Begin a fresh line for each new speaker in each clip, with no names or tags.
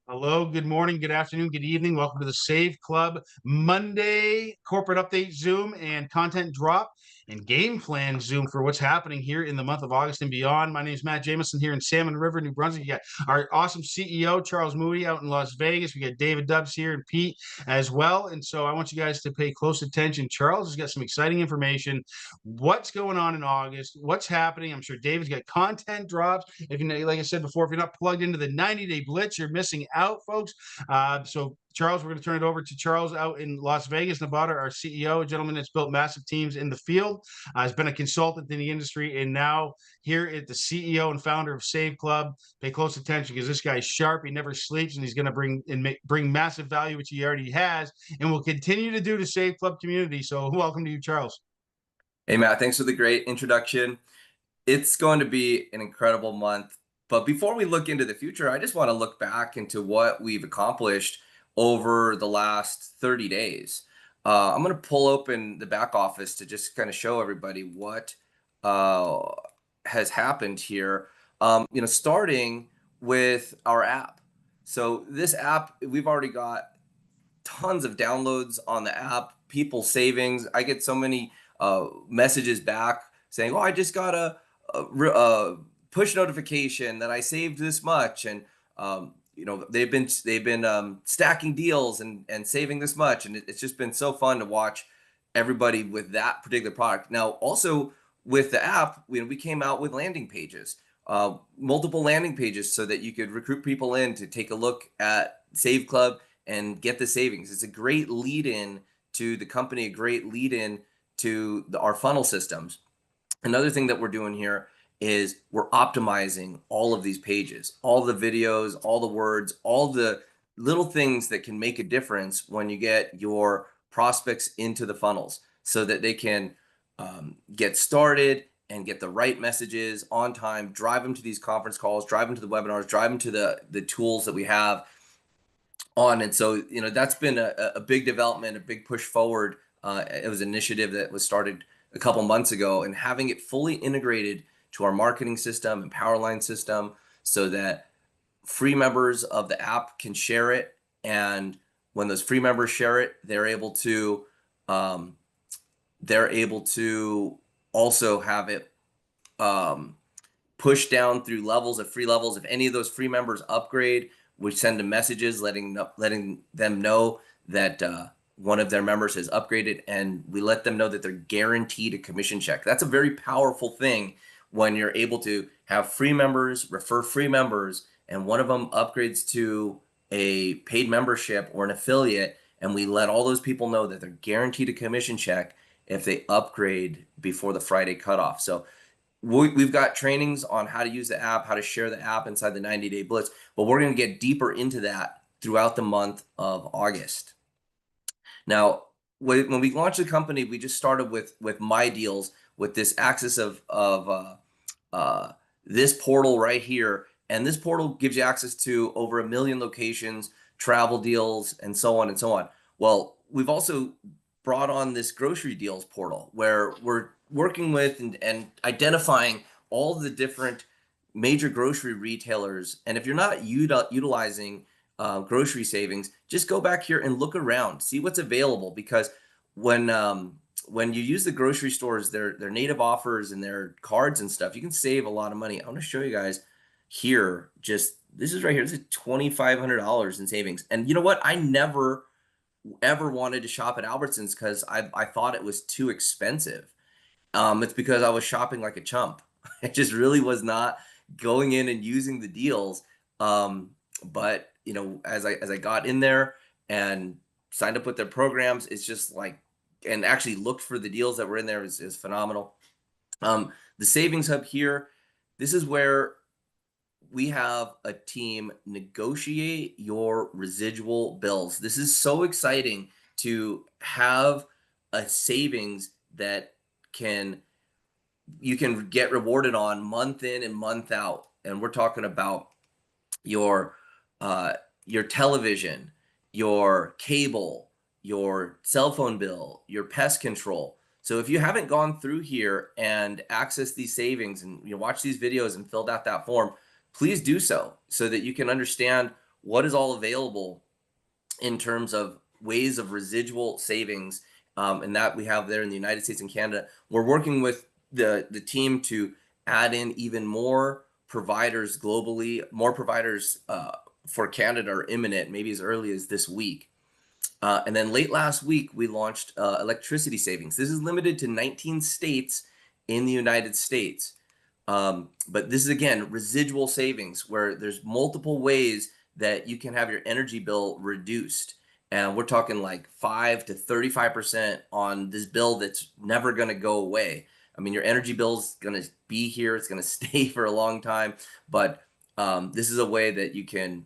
Hello, good morning, good afternoon, good evening. Welcome to the Save Club Monday corporate update Zoom and content drop and game plan Zoom for what's happening here in the month of August and beyond. My name is Matt Jamison here in Salmon River, New Brunswick. You got our awesome CEO, Charles Moody, out in Las Vegas. We got David Dubbs here and Pete as well. And so I want you guys to pay close attention. Charles has got some exciting information. What's going on in August? What's happening? I'm sure David's got content drops. If you know, like I said before, if you're not plugged into the 90-day blitz, you're missing out, folks. So Charles, we're going to turn it over to Charles out in Las Vegas, Nevada, our CEO, a gentleman that's built massive teams in the field, has been a consultant in the industry, and now here at the CEO and founder of SaveClub. Pay close attention because this guy's sharp. He never sleeps, and he's going to bring massive value, which he already has, and will continue to do to SaveClub community. So welcome to you, Charles.
Hey, Matt, thanks for the great introduction. It's going to be an incredible month. But before we look into the future, I just want to look back into what we've accomplished over the last 30 days. I'm going to pull open the back office to just kind of show everybody what uh, has happened here. Starting with our app. So this app, we've already got tons of downloads on the app, people savings. I get so many messages back saying, "Oh, I just got a push notification that I saved this much," and they've been stacking deals and saving this much, and it's just been so fun to watch everybody with that particular product. Now, also with the app, we came out with landing pages, multiple landing pages, so that you could recruit people in to take a look at Save Club and get the savings. It's a great lead in to the company, a great lead in to our funnel systems. Another thing that we're doing here is we're optimizing all of these pages, all the videos, all the words, all the little things that can make a difference when you get your prospects into the funnels so that they can get started and get the right messages on time, drive them to these conference calls, drive them to the webinars, drive them to the tools that we have on. And so, that's been a big development, a big push forward. It was an initiative that was started a couple months ago, and having it fully integrated to our marketing system and Powerline system so that free members of the app can share it. And when those free members share it, they're able to also have it push down through levels of free levels. If any of those free members upgrade, we send them messages letting them know that one of their members has upgraded, and we let them know that they're guaranteed a commission check. That's a very powerful thing when you're able to have free members refer free members, and one of them upgrades to a paid membership or an affiliate, and we let all those people know that they're guaranteed a commission check if they upgrade before the Friday cutoff. So we've got trainings on how to use the app, how to share the app inside the 90-day blitz, but we're going to get deeper into that throughout the month of August. Now, when we launched the company, we just started with My Deals, with this access of this portal right here. And this portal gives you access to over 1 million locations, travel deals, and so on and so on. Well, we've also brought on this grocery deals portal where we're working with and identifying all the different major grocery retailers. And if you're not utilizing grocery savings, just go back here and look around, see what's available. Because when you use the grocery stores, their native offers and their cards and stuff, you can save a lot of money. I want to show you guys here. Just this is right here. This is $2,500 in savings. And you know what? I never ever wanted to shop at Albertsons because I thought it was too expensive. It's because I was shopping like a chump. It just really was not going in and using the deals. But as I got in there and signed up with their programs, it's just like, and actually looked for the deals that were in there is phenomenal. The Savings Hub here, this is where we have a team negotiate your residual bills. This is so exciting to have a savings that you can get rewarded on month in and month out. And we're talking about your television, your cable, your cell phone bill, your pest control. So if you haven't gone through here and accessed these savings and watch these videos and filled out that form, please do so that you can understand what is all available in terms of ways of residual savings, and that we have there in the United States and Canada. We're working with the team to add in even more providers globally. More providers for Canada are imminent, maybe as early as this week. And then late last week, we launched electricity savings. This is limited to 19 states in the United States. But this is, again, residual savings, where there's multiple ways that you can have your energy bill reduced. And we're talking like 5 to 35% on this bill that's never going to go away. I mean, your energy bill's going to be here. It's going to stay for a long time. But this is a way that you can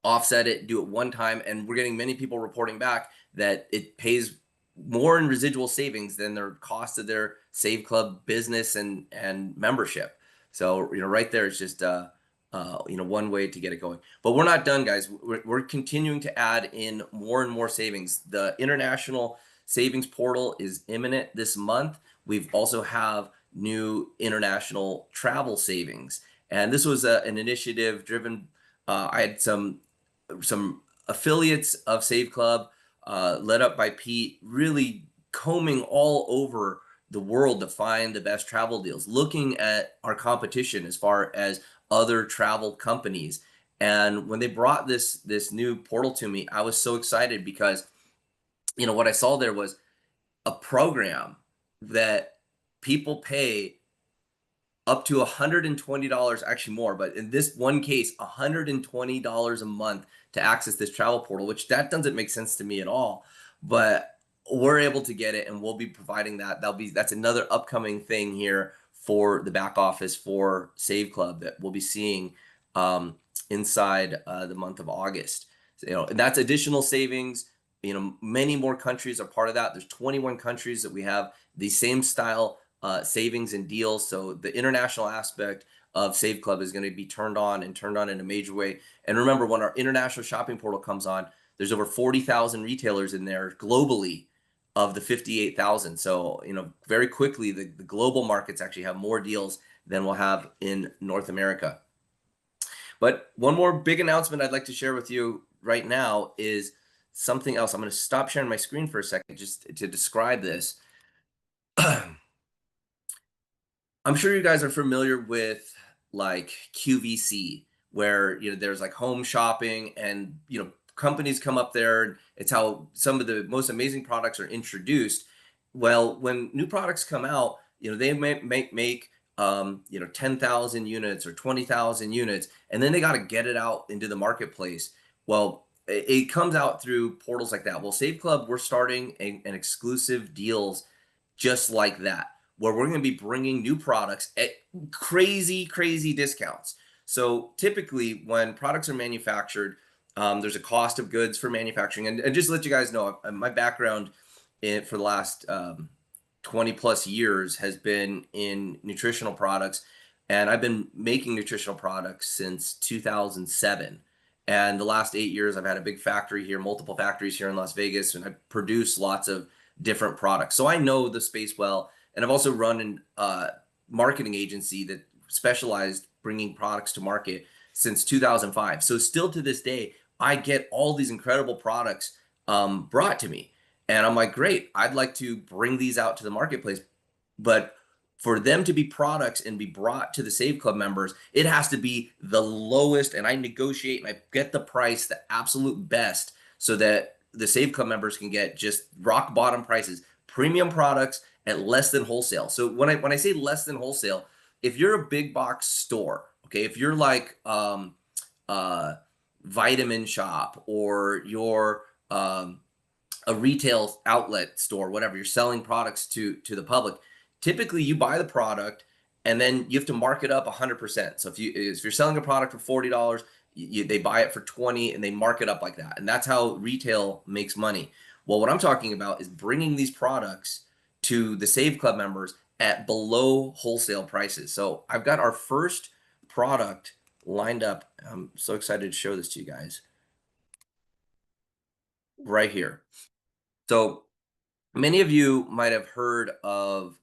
offset it, do it one time. And we're getting many people reporting back that it pays more in residual savings than their cost of their SaveClub business and membership. So, right there, it's just one way to get it going. But we're not done, guys. We're continuing to add in more and more savings. The international savings portal is imminent this month. We've also have new international travel savings, and this was an initiative driven. I had some affiliates of SaveClub, led up by Pete, really combing all over the world to find the best travel deals, looking at our competition as far as other travel companies. And when they brought this new portal to me, I was so excited because, what I saw there was a program that people pay up to $120, actually more, but in this one case, $120 a month to access this travel portal, which that doesn't make sense to me at all. But we're able to get it, and we'll be providing that. That's another upcoming thing here for the back office for SaveClub that we'll be seeing inside the month of August. So, and that's additional savings. Many more countries are part of that. There's 21 countries that we have the same style savings and deals. So the international aspect of SaveClub is going to be turned on in a major way. And remember, when our international shopping portal comes on, there's over 40,000 retailers in there globally of the 58,000. So, very quickly, the global markets actually have more deals than we'll have in North America. But one more big announcement I'd like to share with you right now is something else. I'm going to stop sharing my screen for a second just to describe this. I'm sure you guys are familiar with like QVC, where there's like home shopping, and companies come up there, and it's how some of the most amazing products are introduced. Well, when new products come out, they make 10,000 units or 20,000 units, and then they got to get it out into the marketplace. Well, it comes out through portals like that. Well, SaveClub, we're starting an exclusive deals just like that, where we're going to be bringing new products at crazy discounts. So typically when products are manufactured, there's a cost of goods for manufacturing. And just to let you guys know, my background for the last 20 plus years has been in nutritional products. And I've been making nutritional products since 2007. And the last 8 years, I've had a big factory here, multiple factories here in Las Vegas, and I produce lots of different products. So I know the space well. And I've also run a marketing agency that specialized bringing products to market since 2005. So still to this day, I get all these incredible products brought to me. And I'm like, great, I'd like to bring these out to the marketplace. But for them to be products and be brought to the SaveClub members, it has to be the lowest. And I negotiate and I get the price, the absolute best, so that the SaveClub members can get just rock bottom prices, premium products at less than wholesale. So when I say less than wholesale, if you're a big box store, okay, if you're like Vitamin Shop, or you're a retail outlet store, whatever, you're selling products to the public, typically you buy the product and then you have to mark it up 100%. So if you're selling a product for $40, they buy it for $20 and they mark it up like that. And that's how retail makes money. Well, what I'm talking about is bringing these products to the SaveClub members at below wholesale prices. So I've got our first product lined up. I'm so excited to show this to you guys right here. So many of you might have heard of,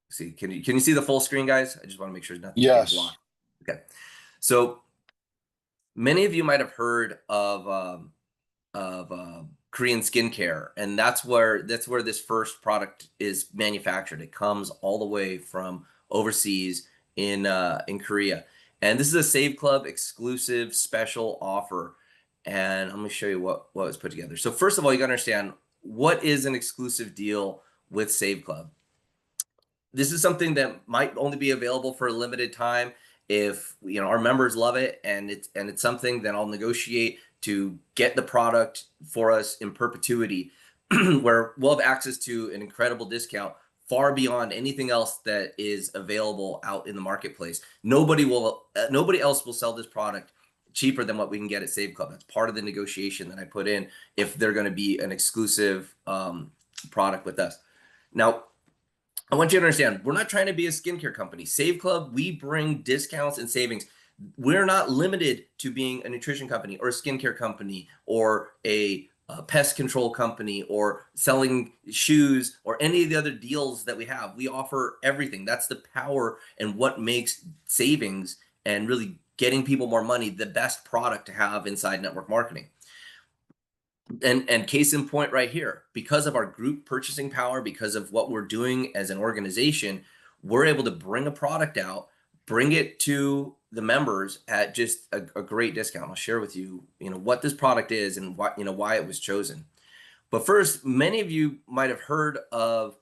see, can you see the full screen, guys? I just want to make sure nothing's getting blocked. Okay. So Many of you might have heard of Korean skincare, and that's where this first product is manufactured. It comes all the way from overseas in Korea, and this is a Save Club exclusive special offer. And I'm going to show you what was put together. So first of all, you got to understand what is an exclusive deal with Save Club. This is something that might only be available for a limited time. If our members love it, and it's something that I'll negotiate to get the product for us in perpetuity, where we'll have access to an incredible discount far beyond anything else that is available out in the marketplace. Nobody else will sell this product cheaper than what we can get at Save Club. That's part of the negotiation that I put in if they're going to be an exclusive product with us. Now, I want you to understand, we're not trying to be a skincare company. Save Club, we bring discounts and savings. We're not limited to being a nutrition company or a skincare company or a pest control company or selling shoes or any of the other deals that we have. We offer everything. That's the power and what makes savings and really getting people more money the best product to have inside network marketing. And case in point right here, because of our group purchasing power, because of what we're doing as an organization, we're able to bring a product out, bring it to the members at just a great discount. I'll share with you, what this product is and why it was chosen. But first, many of you might have heard of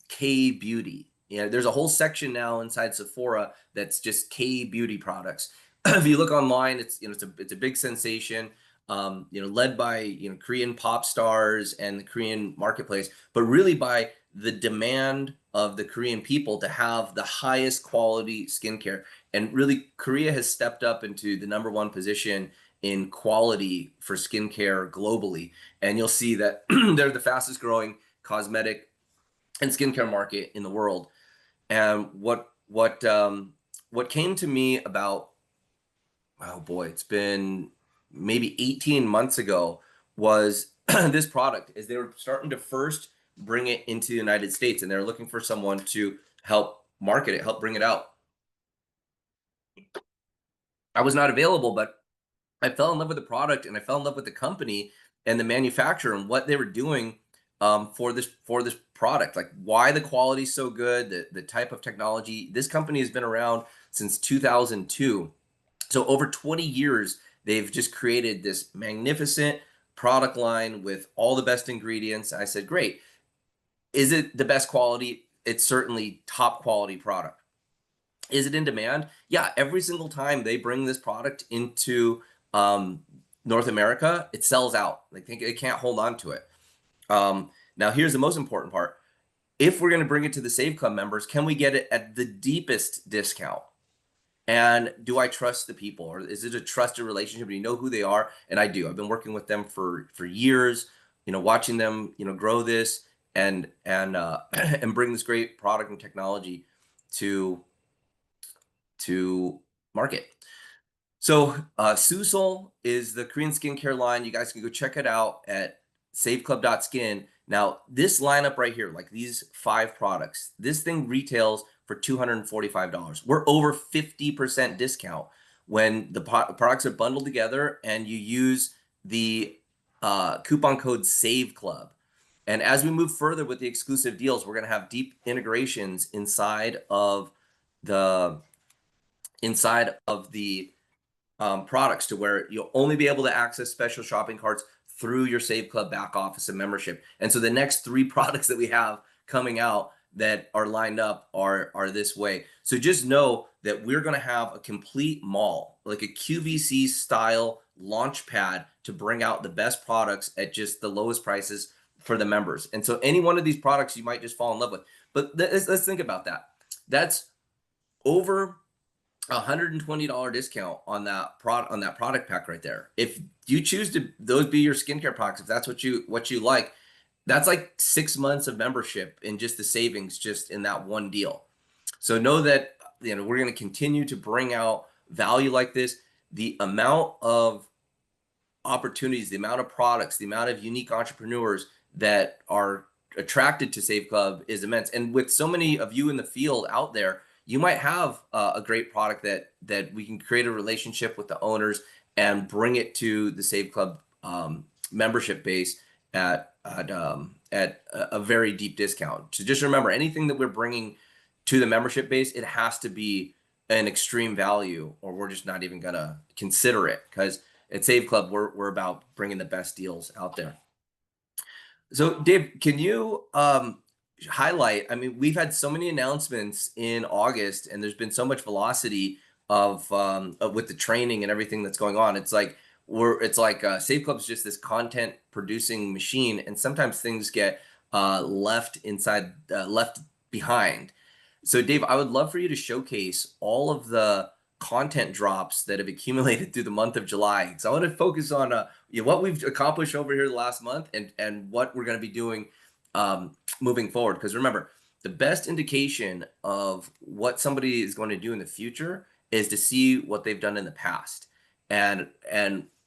K Beauty. There's a whole section now inside Sephora that's just K Beauty products. If you look online, it's a big sensation. Led by Korean pop stars and the Korean marketplace, but really by the demand of the Korean people to have the highest quality skincare. And really, Korea has stepped up into the #1 position in quality for skincare globally. And you'll see that they're the fastest growing cosmetic and skincare market in the world. And what came to me about, oh boy, it's been maybe 18 months ago, was this product, is they were starting to first bring it into the United States, and they're looking for someone to help market it, help bring it out. I was not available, but I fell in love with the product, and I fell in love with the company and the manufacturer and what they were doing for this product. Like, why the quality so good, the type of technology. This company has been around since 2002. So over 20 years, they've just created this magnificent product line with all the best ingredients. I said, great. Is it the best quality? It's certainly top quality product. Is it in demand? Yeah, every single time they bring this product into North America, it sells out. They can't hold on to it. Now, here's the most important part. If we're going to bring it to the Save Club members, can we get it at the deepest discount? And do I trust the people, or is it a trusted relationship? Do you know who they are? And I do. I've been working with them for years, watching them, grow this and and bring this great product and technology to market. So Susol is the Korean skincare line. You guys can go check it out at saveclub.skin. Now, this lineup right here, like these 5 products, this thing retails for $245. We're over 50% discount when the products are bundled together and you use the coupon code SaveClub. And as we move further with the exclusive deals, we're going to have deep integrations inside of the products, to where you'll only be able to access special shopping carts through your Save Club back office and membership. And so the next 3 products that we have coming out that are lined up are this way. So just know that we're going to have a complete mall, like a QVC style launch pad, to bring out the best products at just the lowest prices for the members. And so any one of these products you might just fall in love with. But let's think about that. That's over $120 discount on that product pack right there. If you choose to those be your skincare products, if that's what you like, that's like 6 months of membership in just the savings, just in that one deal. So know that we're going to continue to bring out value like this. The amount of opportunities, the amount of products, the amount of unique entrepreneurs that are attracted to Save Club is immense. And with so many of you in the field out there, you might have a great product that we can create a relationship with the owners and bring it to the Save Club membership base at a very deep discount. So just remember, anything that we're bringing to the membership base, it has to be an extreme value, or we're just not even gonna consider it, because at Save Club we're about bringing the best deals out there. So Dave, can you highlight? I mean, we've had so many announcements in August, and there's been so much velocity of with the training and everything that's going on. It's like Save Club's just this content producing machine, and sometimes things get left behind. So Dave, I would love for you to showcase all of the content drops that have accumulated through the month of July. Because I want to focus on what we've accomplished over here the last month, and what we're going to be doing moving forward. Because remember, the best indication of what somebody is going to do in the future is to see what they've done in the past, and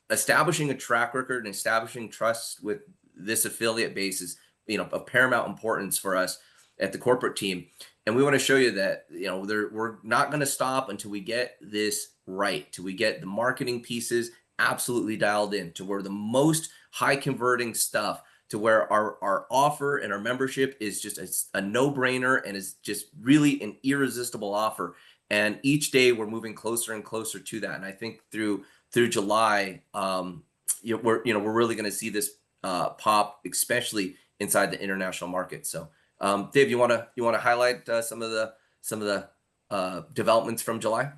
establishing a track record and establishing trust with this affiliate base is of paramount importance for us at the corporate team. And we want to show you that we're not going to stop until we get this right, till we get the marketing pieces absolutely dialed in, to where the most high converting stuff, to where our offer and our membership is just a no-brainer and is just really an irresistible offer. And each day we're moving closer and closer to that. And I think through July, we're really going to see this pop, especially inside the international market. So Dave, you want to highlight some of the developments from July?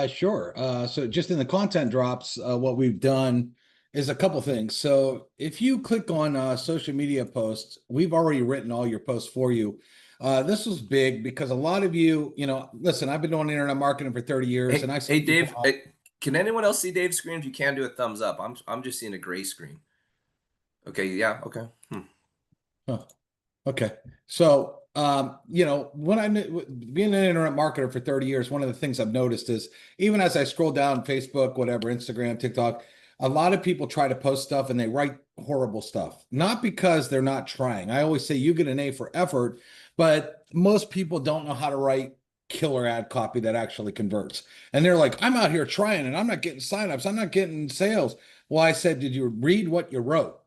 Sure. So just in the content drops, what we've done is a couple things. So if you click on social media posts, we've already written all your posts for you. This was big because a lot of you, listen, I've been doing internet marketing for 30 years,
Hey,
and I
hey Dave, can anyone else see Dave's screen? If you can, do a thumbs up. I'm just seeing a gray screen. Okay, yeah, okay.
Huh. Okay. So, when being an internet marketer for 30 years, one of the things I've noticed is, even as I scroll down Facebook, whatever, Instagram, TikTok, a lot of people try to post stuff and they write horrible stuff, not because they're not trying. I always say you get an A for effort, but most people don't know how to write killer ad copy that actually converts. And they're like, I'm out here trying and I'm not getting signups. I'm not getting sales. Well, I said, did you read what you wrote?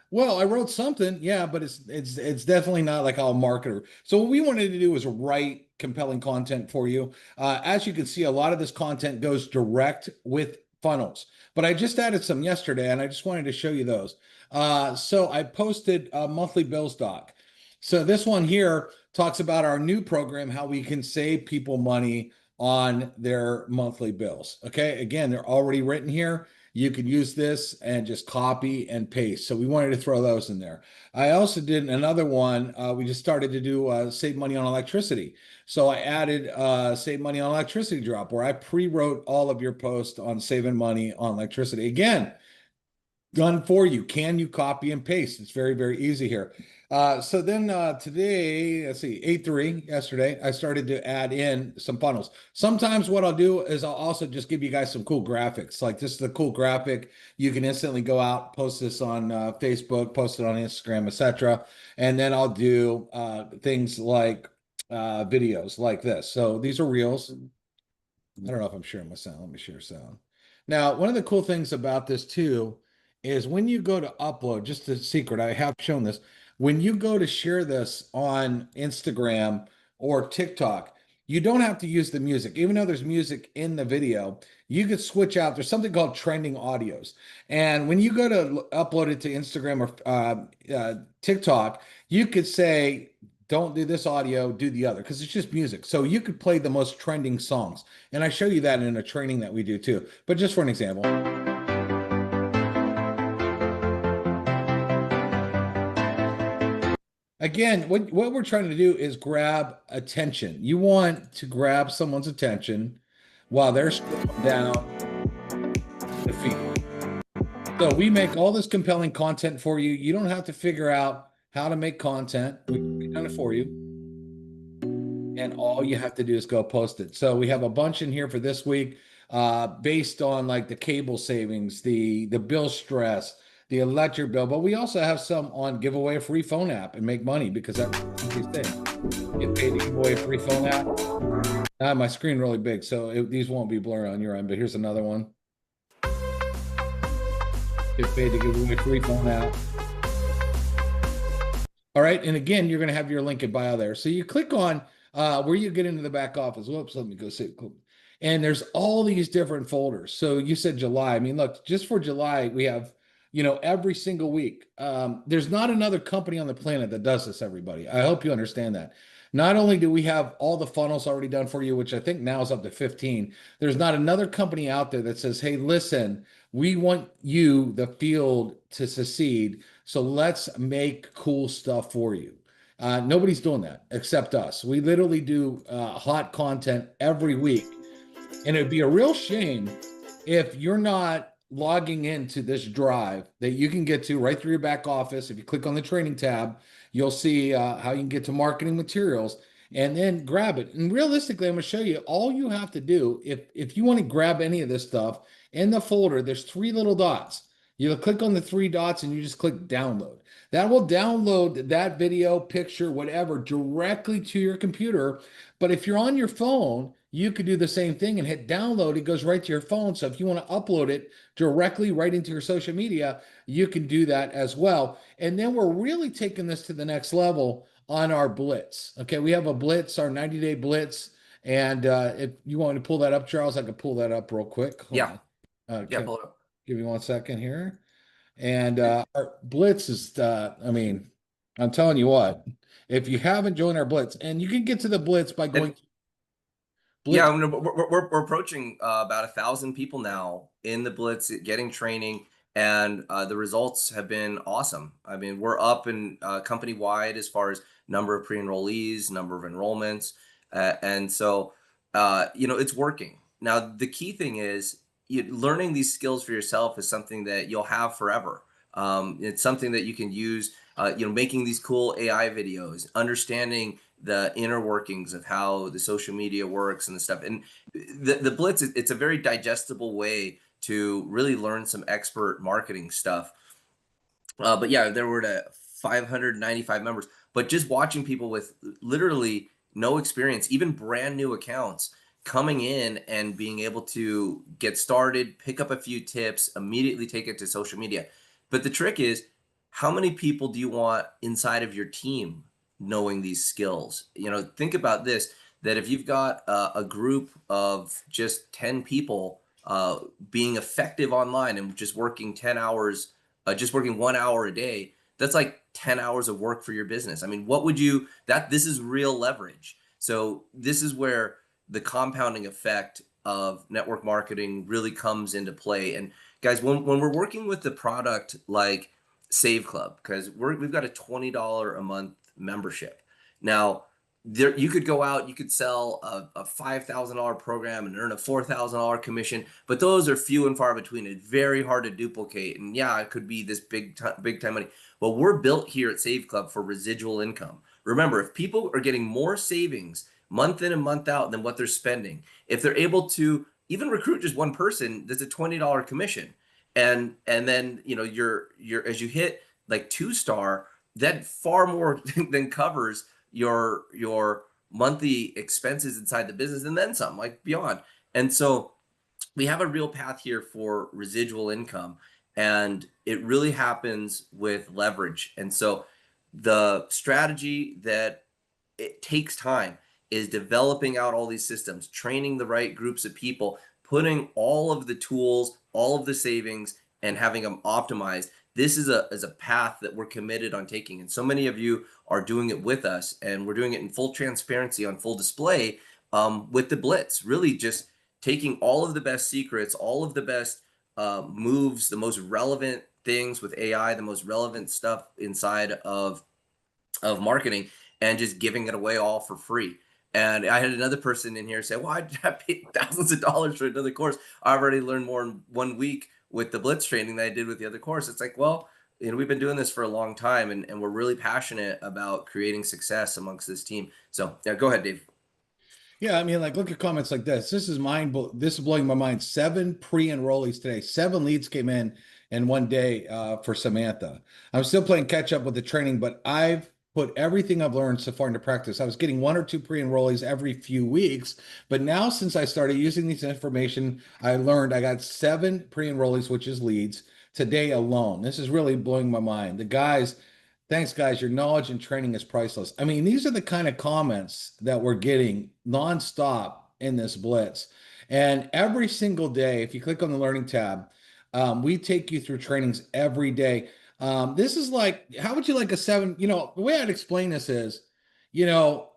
Well, I wrote something, yeah, but it's definitely not like how a marketer. So what we wanted to do is write compelling content for you. As you can see, a lot of this content goes direct with funnels, but I just added some yesterday, and I just wanted to show you those. So I posted a monthly bills doc. So this one here talks about our new program, how we can save people money on their monthly bills. Okay, again, they're already written here. You could use this and just copy and paste. So we wanted to throw those in there. I also did another one. We just started to do save money on electricity. So I added save money on electricity drop, where I pre-wrote all of your posts on saving money on electricity. Again, done for you. Can you copy and paste? It's very, very easy here. So then today, let's see, 8/3 yesterday, I started to add in some funnels. Sometimes what I'll do is I'll also just give you guys some cool graphics. Like, this is a cool graphic. You can instantly go out, post this on Facebook, post it on Instagram, etc. And then I'll do things like videos like this. So these are reels. I don't know if I'm sharing my sound. Let me share sound. Now, one of the cool things about this too is when you go to upload, just a secret, I have shown this, when you go to share this on Instagram or TikTok, you don't have to use the music. Even though there's music in the video, you could switch out. There's something called trending audios. And when you go to upload it to Instagram or TikTok, you could say, don't do this audio, do the other, because it's just music. So you could play the most trending songs. And I show you that in a training that we do too. But just for an example. Again, what we're trying to do is grab attention. You want to grab someone's attention while they're scrolling down the feed. So we make all this compelling content for you. You don't have to figure out how to make content. We've done it for you. And all you have to do is go post it. So we have a bunch in here for this week based on like the cable savings, the bill stress, the electric bill, but we also have some on give away a free phone app and make money because that's the thing. Get paid to give away a free phone app. My screen really big, so these won't be blurry on your end, but here's another one. Get paid to give away a free phone app. All right, and again, you're going to have your link in bio there. So you click on where you get into the back office. Whoops, let me go see. And there's all these different folders. So you said July. I mean, look, just for July, we have, every single week. There's not another company on the planet that does this, everybody. I hope you understand that. Not only do we have all the funnels already done for you, which I think now is up to 15, there's not another company out there that says, hey, listen, we want you, the field, to succeed. So let's make cool stuff for you. Nobody's doing that except us. We literally do hot content every week. And it'd be a real shame if you're not logging into this drive that you can get to right through your back office. If you click on the training tab, you'll see how you can get to marketing materials and then grab it. And realistically, I'm going to show you all you have to do if you want to grab any of this stuff in the folder. There's 3 little dots. You'll click on the 3 dots and you just click download. That will download that video, picture, whatever, directly to your computer. But if you're on your phone, you could do the same thing and hit download. It goes right to your phone. So if you want to upload it directly right into your social media, you can do that as well. And then we're really taking this to the next level on our blitz. Okay, we have a blitz, our 90-day blitz. And if you want to pull that up, Charles, I can pull that up real quick.
Yeah. Pull it up.
Give me 1 second here. And our blitz is, I'm telling you what, if you haven't joined our blitz, and you can get to the blitz by going.
Yeah, we're approaching about 1,000 people now in the blitz, getting training, and the results have been awesome. I mean, we're up in company wide as far as number of pre-enrollees, number of enrollments, and so it's working. Now, the key thing is learning these skills for yourself is something that you'll have forever. It's something that you can use. Making these cool AI videos, understanding the inner workings of how the social media works and the stuff. And the blitz, it's a very digestible way to really learn some expert marketing stuff. But yeah, there were 595 members, but just watching people with literally no experience, even brand new accounts, coming in and being able to get started, pick up a few tips, immediately take it to social media. But the trick is, how many people do you want inside of your team knowing these skills? Think about this, that if you've got a group of just 10 people being effective online and just working 10 hours, just working 1 hour a day, that's like 10 hours of work for your business. I mean, this is real leverage. So this is where the compounding effect of network marketing really comes into play. And guys, when we're working with the product like SaveClub, because we've got a $20 a month membership. Now, you could go out, you could sell a $5,000 program and earn a $4,000 commission, but those are few and far between. It's very hard to duplicate. And yeah, it could be this big time money. Well, we're built here at SaveClub for residual income. Remember, if people are getting more savings month in and month out than what they're spending, if they're able to even recruit just one person, that's a $20 commission. And then you're as you hit like 2-star, that far more than covers your monthly expenses inside the business and then some, like beyond. And so we have a real path here for residual income, and it really happens with leverage. And so the strategy that it takes time is developing out all these systems, training the right groups of people, putting all of the tools, all of the savings, and having them optimized. This is a path that we're committed on taking. And so many of you are doing it with us, and we're doing it in full transparency on full display with the Blitz, really just taking all of the best secrets, all of the best moves, the most relevant things with AI, the most relevant stuff inside of marketing, and just giving it away all for free. And I had another person in here say, well, I paid thousands of dollars for another course. I already learned more in 1 week with the Blitz training than I did with the other course. It's like, well, we've been doing this for a long time, and we're really passionate about creating success amongst this team. So yeah, go ahead, Dave.
Yeah, I mean, like, look at comments like this. This is blowing my mind. 7 pre-enrollees today. 7 leads came in and 1 day for Samantha. I'm still playing catch up with the training, but I've put everything I've learned so far into practice. I was getting 1 or 2 pre-enrollees every few weeks, but now since I started using this information, I learned I got 7 pre-enrollees, which is leads, today alone. This is really blowing my mind. The guys, thanks guys, your knowledge and training is priceless. I mean, these are the kind of comments that we're getting nonstop in this blitz. And every single day, if you click on the learning tab, we take you through trainings every day. This is like, how would you like a 7? The way I'd explain this is, you know,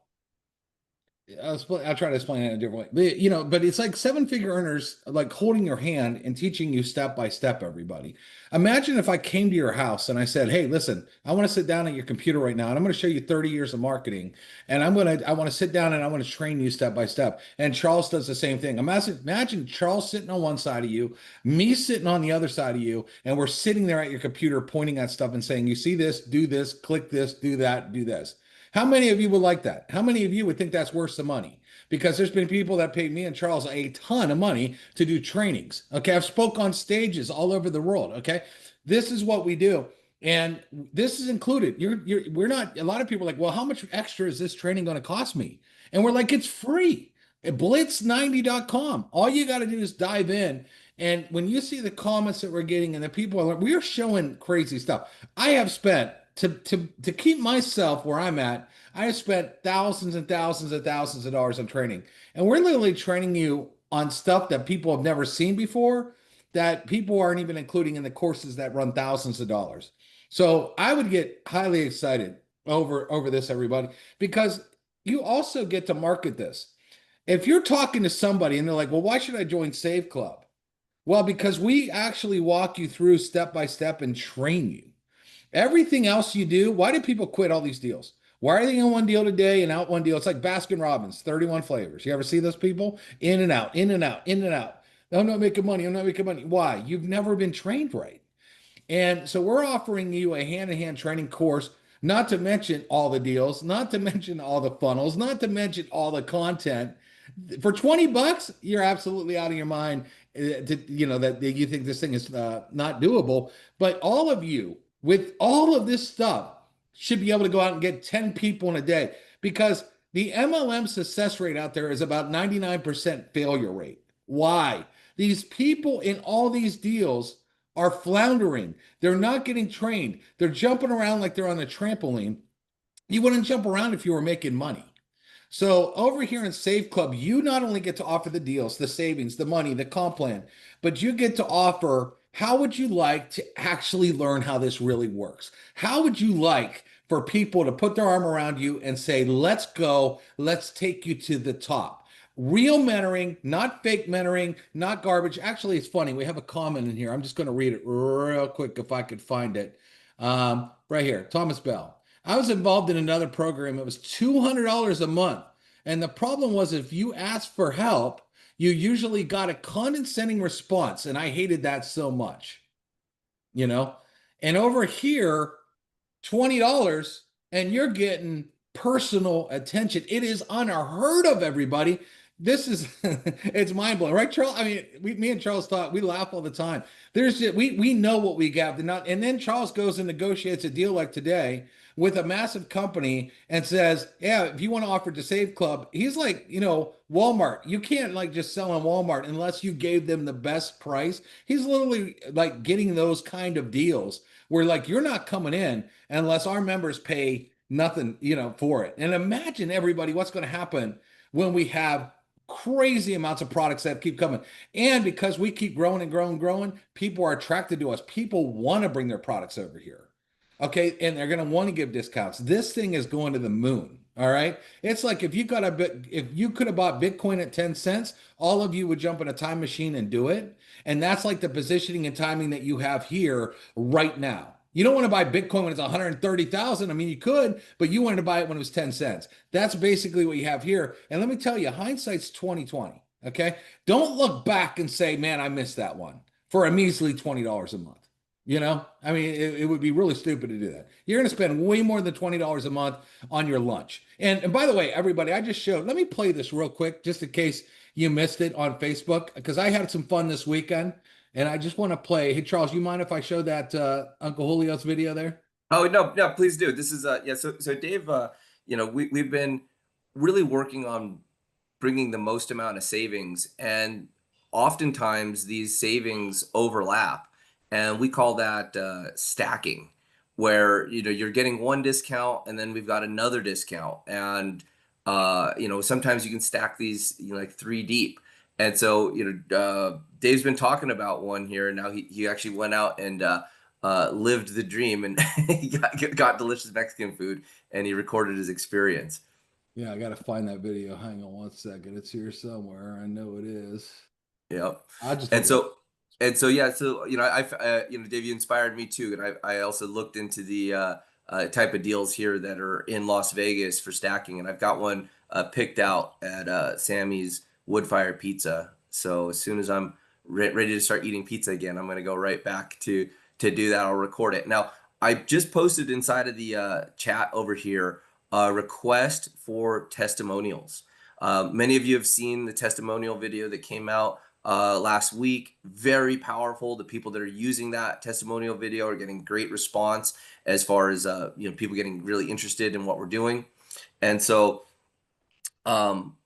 I'll try to explain it in a different way. But it's like 7-figure earners like holding your hand and teaching you step by step, everybody. Imagine if I came to your house and I said, hey, listen, I want to sit down at your computer right now and I'm going to show you 30 years of marketing. And I want to sit down and I want to train you step by step. And Charles does the same thing. Imagine Charles sitting on one side of you, me sitting on the other side of you, and we're sitting there at your computer pointing at stuff and saying, you see this, do this, click this, do that, do this. How many of you would like that? How many of you would think that's worth the money? Because there's been people that paid me and Charles a ton of money to do trainings. Okay, I've spoke on stages all over the world. Okay, this is what we do, and this is included. We're not. A lot of people are like, well, how much extra is this training going to cost me? And we're like, it's free. At blitz90.com. All you got to do is dive in. And when you see the comments that we're getting and the people we're showing crazy stuff. I have spent to keep myself where I'm at, I have spent thousands and thousands and thousands of dollars on training. And we're literally training you on stuff that people have never seen before, that people aren't even including in the courses that run thousands of dollars. So I would get highly excited over this, everybody, because you also get to market this. If you're talking to somebody and they're like, well, why should I join SaveClub? Well, because we actually walk you through step by step and train you. Everything else you do, why do people quit all these deals? Why are they in one deal today and out one deal? It's like Baskin Robbins, 31 flavors. You ever see those people? In and out, in and out, in and out. I'm not making money. I'm not making money. Why? You've never been trained right. And so we're offering you a hand-to-hand training course, not to mention all the deals, not to mention all the funnels, not to mention all the content. For $20, you're absolutely out of your mind that you think this thing is not doable. But all of you, with all of this stuff, should be able to go out and get 10 people in a day, because the MLM success rate out there is about 99% failure rate. Why? These people in all these deals are floundering. They're not getting trained. They're jumping around like they're on a trampoline. You wouldn't jump around if you were making money. So over here in SaveClub, you not only get to offer the deals, the savings, the money, the comp plan, but you get to offer, how would you like to actually learn how this really works? How would you like for people to put their arm around you and say, let's go, let's take you to the top? Real mentoring, not fake mentoring, not garbage. Actually, it's funny. We have a comment in here. I'm just going to read it real quick if I could find it. Right here, Thomas Bell. I was involved in another program. It was $200 a month. And the problem was, if you asked for help, you usually got a condescending response. And I hated that so much, And over here, $20 and you're getting personal attention. It is unheard of, everybody. This is, it's mind blowing, right, Charles? I mean, me and Charles we laugh all the time. We know what we got. And then Charles goes and negotiates a deal like today with a massive company and says, yeah, if you want to offer to SaveClub, he's like, Walmart. You can't like just sell on Walmart unless you gave them the best price. He's literally like getting those kind of deals where like, you're not coming in unless our members pay nothing, for it. And imagine, everybody, what's going to happen when we have crazy amounts of products that keep coming. And because we keep growing and growing and growing, people are attracted to us. People want to bring their products over here. Okay. And they're going to want to give discounts. This thing is going to the moon. All right. It's like if you could have bought Bitcoin at 10 cents, all of you would jump in a time machine and do it. And that's like the positioning and timing that you have here right now. You don't want to buy Bitcoin when it's 130,000. I mean, you could, but you wanted to buy it when it was 10 cents. That's basically what you have here. And let me tell you, hindsight's 2020. Okay. Don't look back and say, man, I missed that one for a measly $20 a month. I mean, it would be really stupid to do that. You're going to spend way more than $20 a month on your lunch. And by the way, everybody, I just showed, let me play this real quick, just in case you missed it on Facebook, because I had some fun this weekend. and I just want to play. Hey, Charles, you mind if I show that Uncle Julio's video there?
Oh no, please do. This is yeah. So Dave, we've been really working on bringing the most amount of savings, and oftentimes these savings overlap, and we call that stacking, where you're getting one discount and then we've got another discount, and sometimes you can stack these like three deep. And so Dave's been talking about one here. Now he actually went out and lived the dream, and he got delicious Mexican food, and he recorded his experience.
Yeah, I got to find that video. Hang on one second. It's here somewhere. I know it is.
Yep.
I'll just
And
look it up.
yeah, so Dave, you inspired me too, and I also looked into the type of deals here that are in Las Vegas for stacking, and I've got one picked out at Sammy's Woodfire Pizza. So as soon as I'm ready to start eating pizza again, I'm gonna go right back to do that. I'll record it. Now, I just posted inside of the chat over here a request for testimonials. Many of you have seen the testimonial video that came out last week. Very powerful. The people that are using that testimonial video are getting great response as far as people getting really interested in what we're doing. And so I'm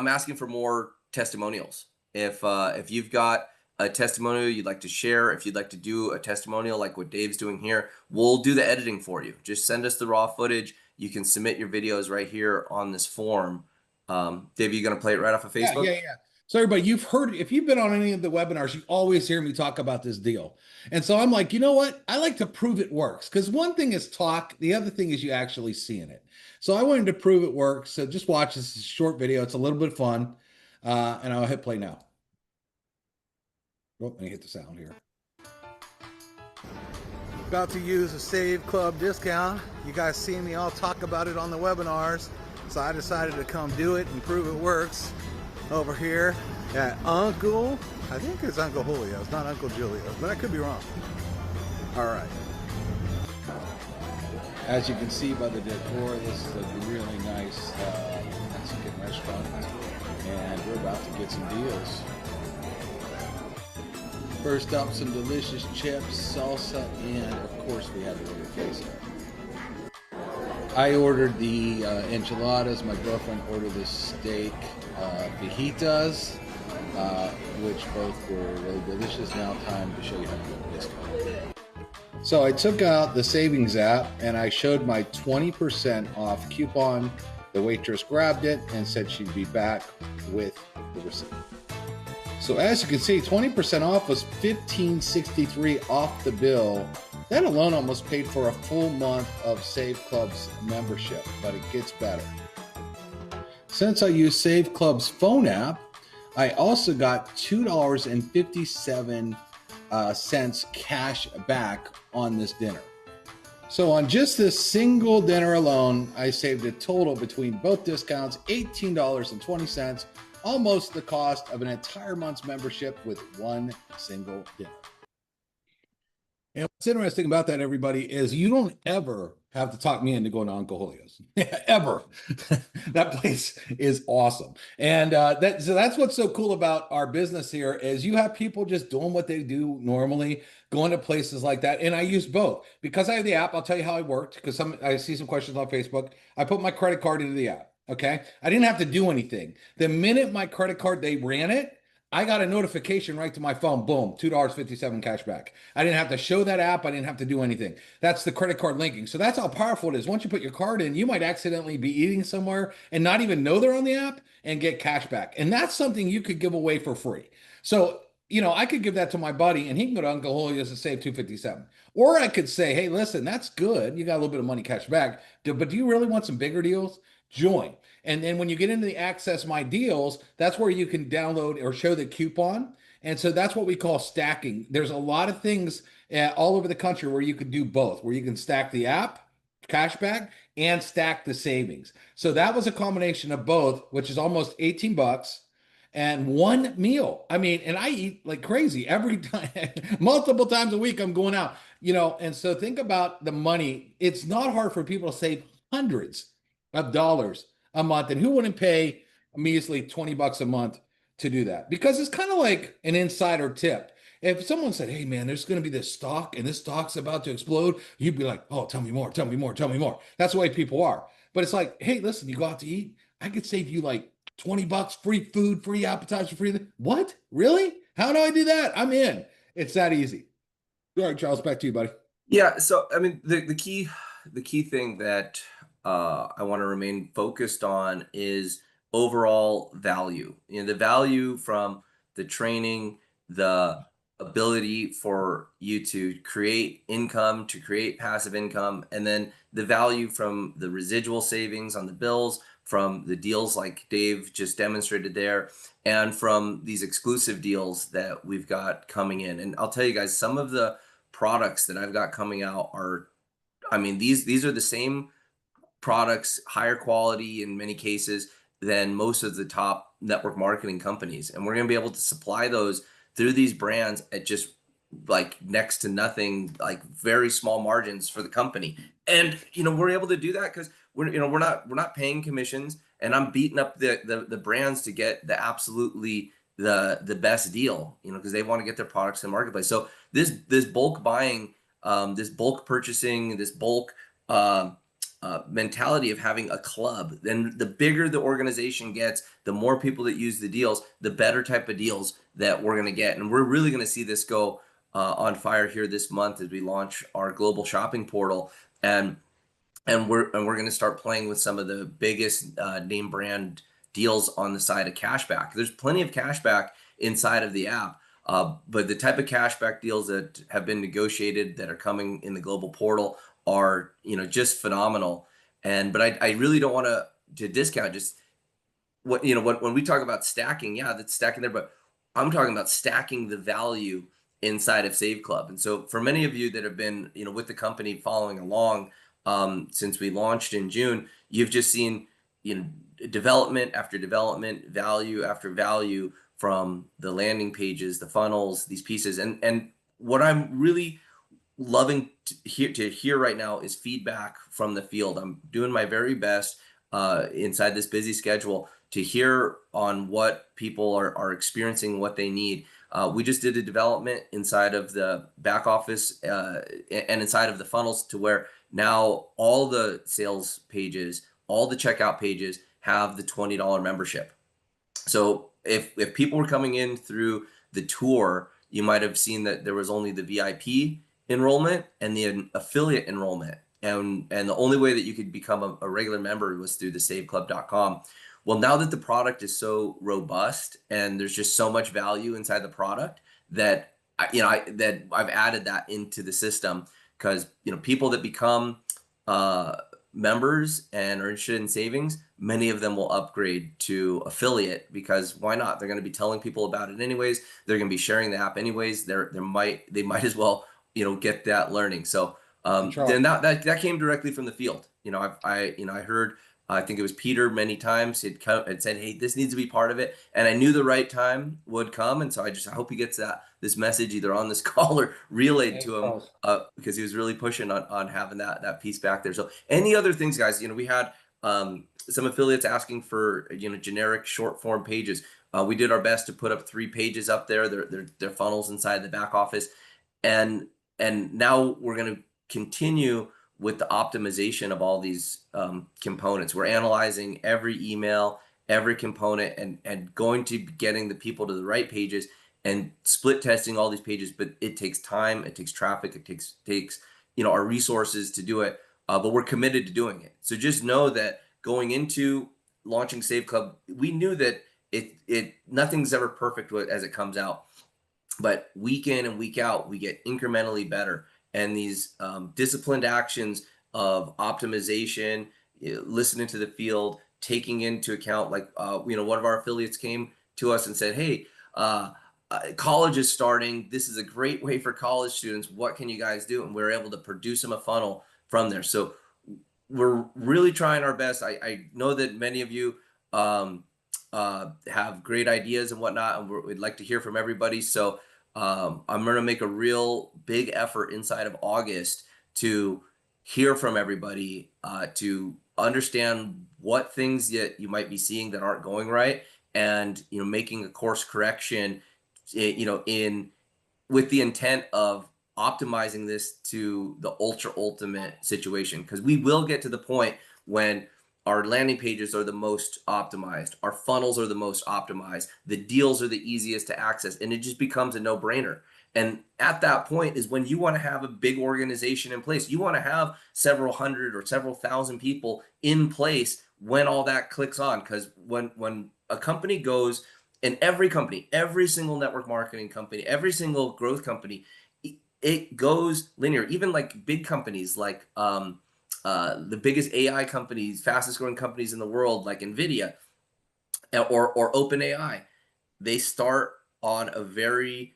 asking for more testimonials. If you've got a testimonial you'd like to share, if you'd like to do a testimonial like what Dave's doing here, we'll do the editing for you. Just send us the raw footage. You can submit your videos right here on this form. Dave, you going to play it right off of Facebook?
Yeah. So everybody, you've heard, if you've been on any of the webinars, you always hear me talk about this deal. And so I'm like, you know what? I like to prove it works, because one thing is talk. The other thing is you actually seeing it. So I wanted to prove it works. So just watch this short video. It's a little bit of fun. And I'll hit play now. Oh, let me hit the sound here.
About to use a SaveClub discount. You guys see me all talk about it on the webinars. So I decided to come do it and prove it works over here at I think it's Uncle Julio's, not Uncle Julio's, but I could be wrong. All right.
As you can see by the decor, this is a really nice Mexican restaurant, and we're about to get some deals. First up, some delicious chips, salsa, and of course we have a little queso. I ordered the enchiladas. My girlfriend ordered the steak fajitas, which both were really delicious. Now time to show you how to do this. So I took out the savings app and I showed my 20% off coupon. The waitress grabbed it and said she'd be back with the receipt. So as you can see, 20% off was $15.63 off the bill. That alone almost paid for a full month of SaveClub's membership, but it gets better. Since I use SaveClub's phone app, I also got $2.57 cash back on this dinner. So on just this single dinner alone, I saved a total between both discounts, $18.20, almost the cost of an entire month's membership with one single dinner. And what's interesting about that, everybody, is you don't ever have to talk me into going to Uncle Julio's. Ever. That place is awesome. And so that's what's so cool about our business here is you have people just doing what they do normally, going to places like that. And I use both. Because I have the app, I'll tell you how I worked, because I see some questions on Facebook. I put my credit card into the app. Okay. I didn't have to do anything. The minute my credit card, they ran it, I got a notification right to my phone. Boom, $2.57 cash back. I didn't have to show that app. I didn't have to do anything. That's the credit card linking. So that's how powerful it is. Once you put your card in, you might accidentally be eating somewhere and not even know they're on the app and get cash back. And that's something you could give away for free. So, I could give that to my buddy and he can go to Uncle Julio's and save $2.57. Or I could say, hey, listen, that's good. You got a little bit of money cash back. But do you really want some bigger deals? Join. And then when you get into the Access My Deals, that's where you can download or show the coupon. And so that's what we call stacking. There's a lot of things all over the country where you can do both, where you can stack the app, cashback, and stack the savings. So that was a combination of both, which is almost $18 and one meal. I mean, and I eat like crazy every time, multiple times a week I'm going out, and so think about the money. It's not hard for people to save hundreds of dollars a month. And who wouldn't pay a measly $20 a month to do that? Because it's kind of like an insider tip. If someone said, "Hey man, there's going to be this stock and this stock's about to explode," you'd be like, "Oh, tell me more, tell me more, tell me more." That's the way people are. But it's like, "Hey, listen, you go out to eat, I could save you like $20, free food, free appetizer, free." What? Really? How do I do that? I'm in. It's that easy. All right, Charles, back to you, buddy.
Yeah, so I mean, the key thing that I want to remain focused on is overall value. You know, the value from the training, the ability for you to create income, to create passive income, and then the value from the residual savings on the bills, from the deals like Dave just demonstrated there, and from these exclusive deals that we've got coming in. And I'll tell you guys, some of the products that I've got coming out are, I mean, these are the same products, higher quality in many cases than most of the top network marketing companies. And we're going to be able to supply those through these brands at just like next to nothing, like very small margins for the company. And we're able to do that because we're not paying commissions, and I'm beating up the brands to get the absolutely the best deal, because they want to get their products in the marketplace. So this bulk buying, this bulk purchasing, this bulk mentality of having a club, then the bigger the organization gets, the more people that use the deals, the better type of deals that we're going to get. And we're really going to see this go on fire here this month as we launch our global shopping portal. And we're going to start playing with some of the biggest name brand deals on the side of cashback. There's plenty of cashback inside of the app, but the type of cashback deals that have been negotiated that are coming in the global portal are just phenomenal. But I really don't want to discount just when we talk about stacking. Yeah, that's stacking there, but I'm talking about stacking the value inside of SaveClub. And so for many of you that have been with the company following along since we launched in June, you've just seen development after development, value after value from the landing pages, the funnels, these pieces. And what I'm really loving to hear right now is feedback from the field. I'm doing my very best inside this busy schedule to hear on what people are experiencing, what they need. We just did a development inside of the back office and inside of the funnels to where now all the sales pages, all the checkout pages have the $20 membership. So if people were coming in through the tour, you might have seen that there was only the VIP enrollment and the affiliate enrollment. And the only way that you could become a regular member was through the SaveClub.com. Well, now that the product is so robust and there's just so much value inside the product that that I've added that into the system, because people that become members and are interested in savings, many of them will upgrade to affiliate, because why not? They're going to be telling people about it anyways. They're going to be sharing the app anyways. They might as well get that learning. So then that came directly from the field. I heard, I think it was Peter many times had said, "Hey, this needs to be part of it," and I knew the right time would come. And so I hope he gets this message either on this call or relayed to him, because he was really pushing on having that piece back there. So any other things, guys? We had some affiliates asking for generic short form pages. We did our best to put up 3 pages up there. They're funnels inside the back office, and now we're going to continue with the optimization of all these components. We're analyzing every email, every component, and going to getting the people to the right pages and split testing all these pages. But it takes time, it takes traffic, it takes our resources to do it. But we're committed to doing it. So just know that going into launching SaveClub, we knew that nothing's ever perfect as it comes out. But week in and week out, we get incrementally better. And these disciplined actions of optimization, listening to the field, taking into account, like, one of our affiliates came to us and said, "Hey, college is starting. This is a great way for college students. What can you guys do?" And we were able to produce them a funnel from there. So we're really trying our best. I know that many of you have great ideas and whatnot, and we'd like to hear from everybody. So I'm going to make a real big effort inside of August to hear from everybody, to understand what things that you might be seeing that aren't going right, and making a course correction, in with the intent of optimizing this to the ultimate situation, because we will get to the point when our landing pages are the most optimized, our funnels are the most optimized, the deals are the easiest to access, and it just becomes a no-brainer. And at that point is when you want to have a big organization in place. You want to have several hundred or several thousand people in place when all that clicks on. Because when a company goes, and every company, every single network marketing company, every single growth company, it goes linear. Even like big companies like the biggest AI companies, fastest growing companies in the world, like NVIDIA or OpenAI, they start on a very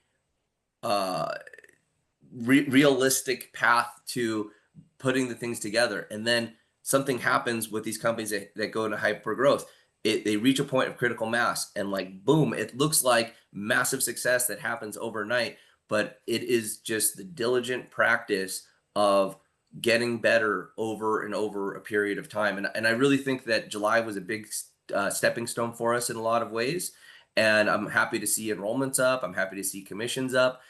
realistic path to putting the things together. And then something happens with these companies that go into hyper growth. They reach a point of critical mass, and like, boom, it looks like massive success that happens overnight, but it is just the diligent practice of getting better over and over a period of time. And I really think that July was a big stepping stone for us in a lot of ways. And I'm happy to see enrollments up. I'm happy to see commissions up.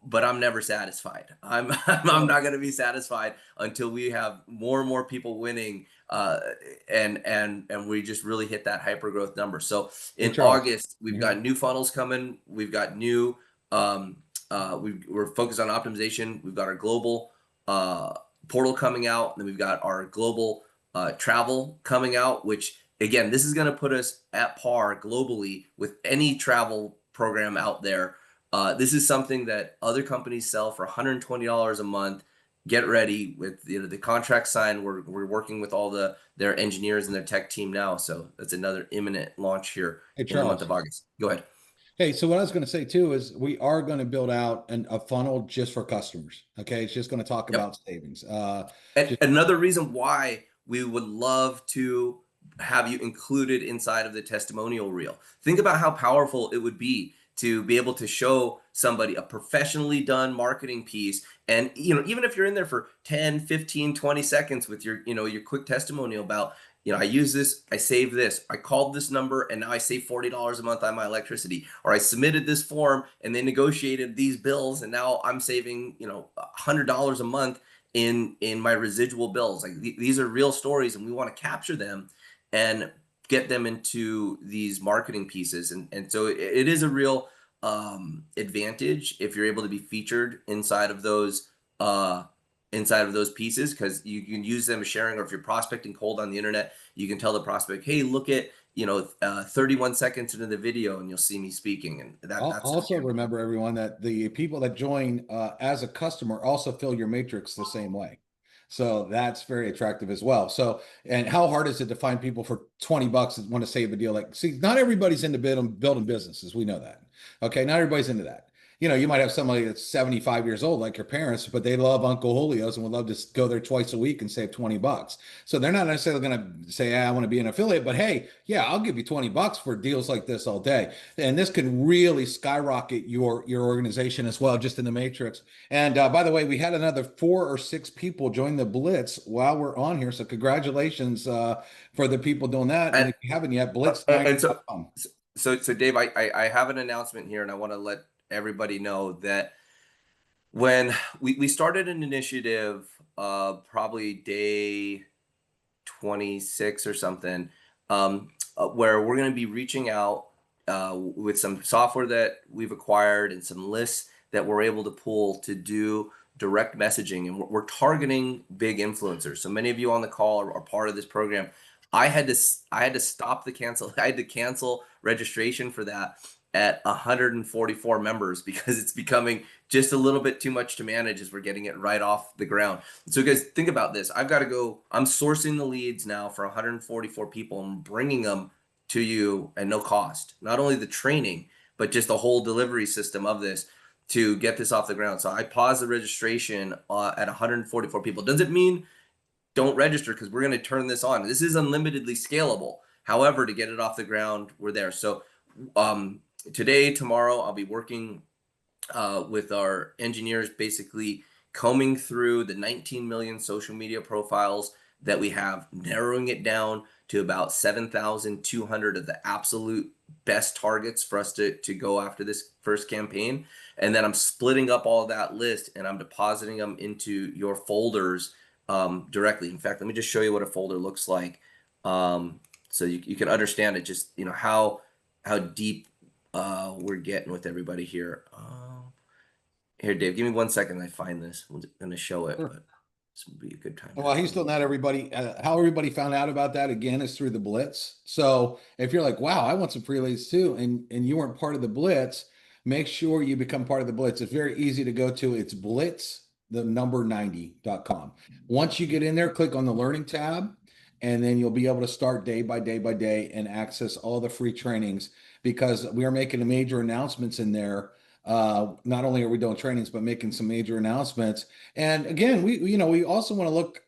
But I'm never satisfied. I'm not going to be satisfied until we have more and more people winning, and we just really hit that hyper growth number. So in August, we've got new funnels coming. We've got new. We're focused on optimization. We've got our global portal coming out, and then we've got our global travel coming out. Which again, this is going to put us at par globally with any travel program out there. This is something that other companies sell for $120 a month. Get ready with the contract signed. We're working with all their engineers and their tech team now. So that's another imminent launch here in the month of August. Go ahead.
Hey, so what I was going to say too is we are going to build out a funnel just for customers. Okay, it's just going to talk about savings.
And another reason why we would love to have you included inside of the testimonial reel. Think about how powerful it would be to be able to show somebody a professionally done marketing piece. And, even if you're in there for 10, 15, 20 seconds with your quick testimonial about, I use this, I saved this, I called this number, and now I save $40 a month on my electricity, or I submitted this form and they negotiated these bills, and now I'm saving, $100 a month in my residual bills. Like these are real stories, and we want to capture them and get them into these marketing pieces. And so it is a real advantage if you're able to be featured inside of those pieces, because you can use them as sharing, or if you're prospecting cold on the internet, you can tell the prospect, hey, look at 31 seconds into the video and you'll see me speaking. And that's
also remember, everyone, that the people that join as a customer also fill your matrix the same way. So that's very attractive as well. So, and how hard is it to find people for $20 that want to save a deal? Like, see, not everybody's into building businesses. We know that. Okay. Not everybody's into that. You might have somebody that's 75 years old, like your parents, but they love Uncle Julio's and would love to go there twice a week and save $20. So they're not necessarily going to say, I want to be an affiliate, but hey, yeah, I'll give you $20 for deals like this all day. And this can really skyrocket your organization as well, just in the matrix. And by the way, we had another 4 or 6 people join the Blitz while we're on here. So congratulations for the people doing that. And if you haven't yet, Blitz.
So Dave, I have an announcement here, and I want to let everybody know that when we started an initiative, probably day 26 or something, where we're going to be reaching out with some software that we've acquired and some lists that we're able to pull to do direct messaging, and we're targeting big influencers. So many of you on the call are part of this program. I had to cancel registration for that at 144 members, because it's becoming just a little bit too much to manage as we're getting it right off the ground. So guys, think about this. I'm sourcing the leads now for 144 people and bringing them to you at no cost. Not only the training, but just the whole delivery system of this to get this off the ground. So I paused the registration at 144 people. Doesn't mean don't register, because we're going to turn this on. This is unlimitedly scalable. However, to get it off the ground, we're there. So today, tomorrow, I'll be working with our engineers, basically combing through the 19 million social media profiles that we have, narrowing it down to about 7,200 of the absolute best targets for us to go after this first campaign. And then I'm splitting up all that list and I'm depositing them into your folders directly. In fact, let me just show you what a folder looks like, so you can understand it. Just how deep we're getting with everybody here. Here, Dave, give me 1 second. I find this. I'm going to show it,
Sure.
but this would be a good time.
Well, he's still not everybody. How everybody found out about that again is through the Blitz. So if you're like, wow, I want some free leads too, and you weren't part of the Blitz, make sure you become part of the Blitz. It's very easy to go to. It's blitz, the number 90.com. Once you get in there, click on the learning tab, and then you'll be able to start day by day by day and access all the free trainings, because we are making major announcements in there. Not only are we doing trainings, but making some major announcements. And again, we also want to look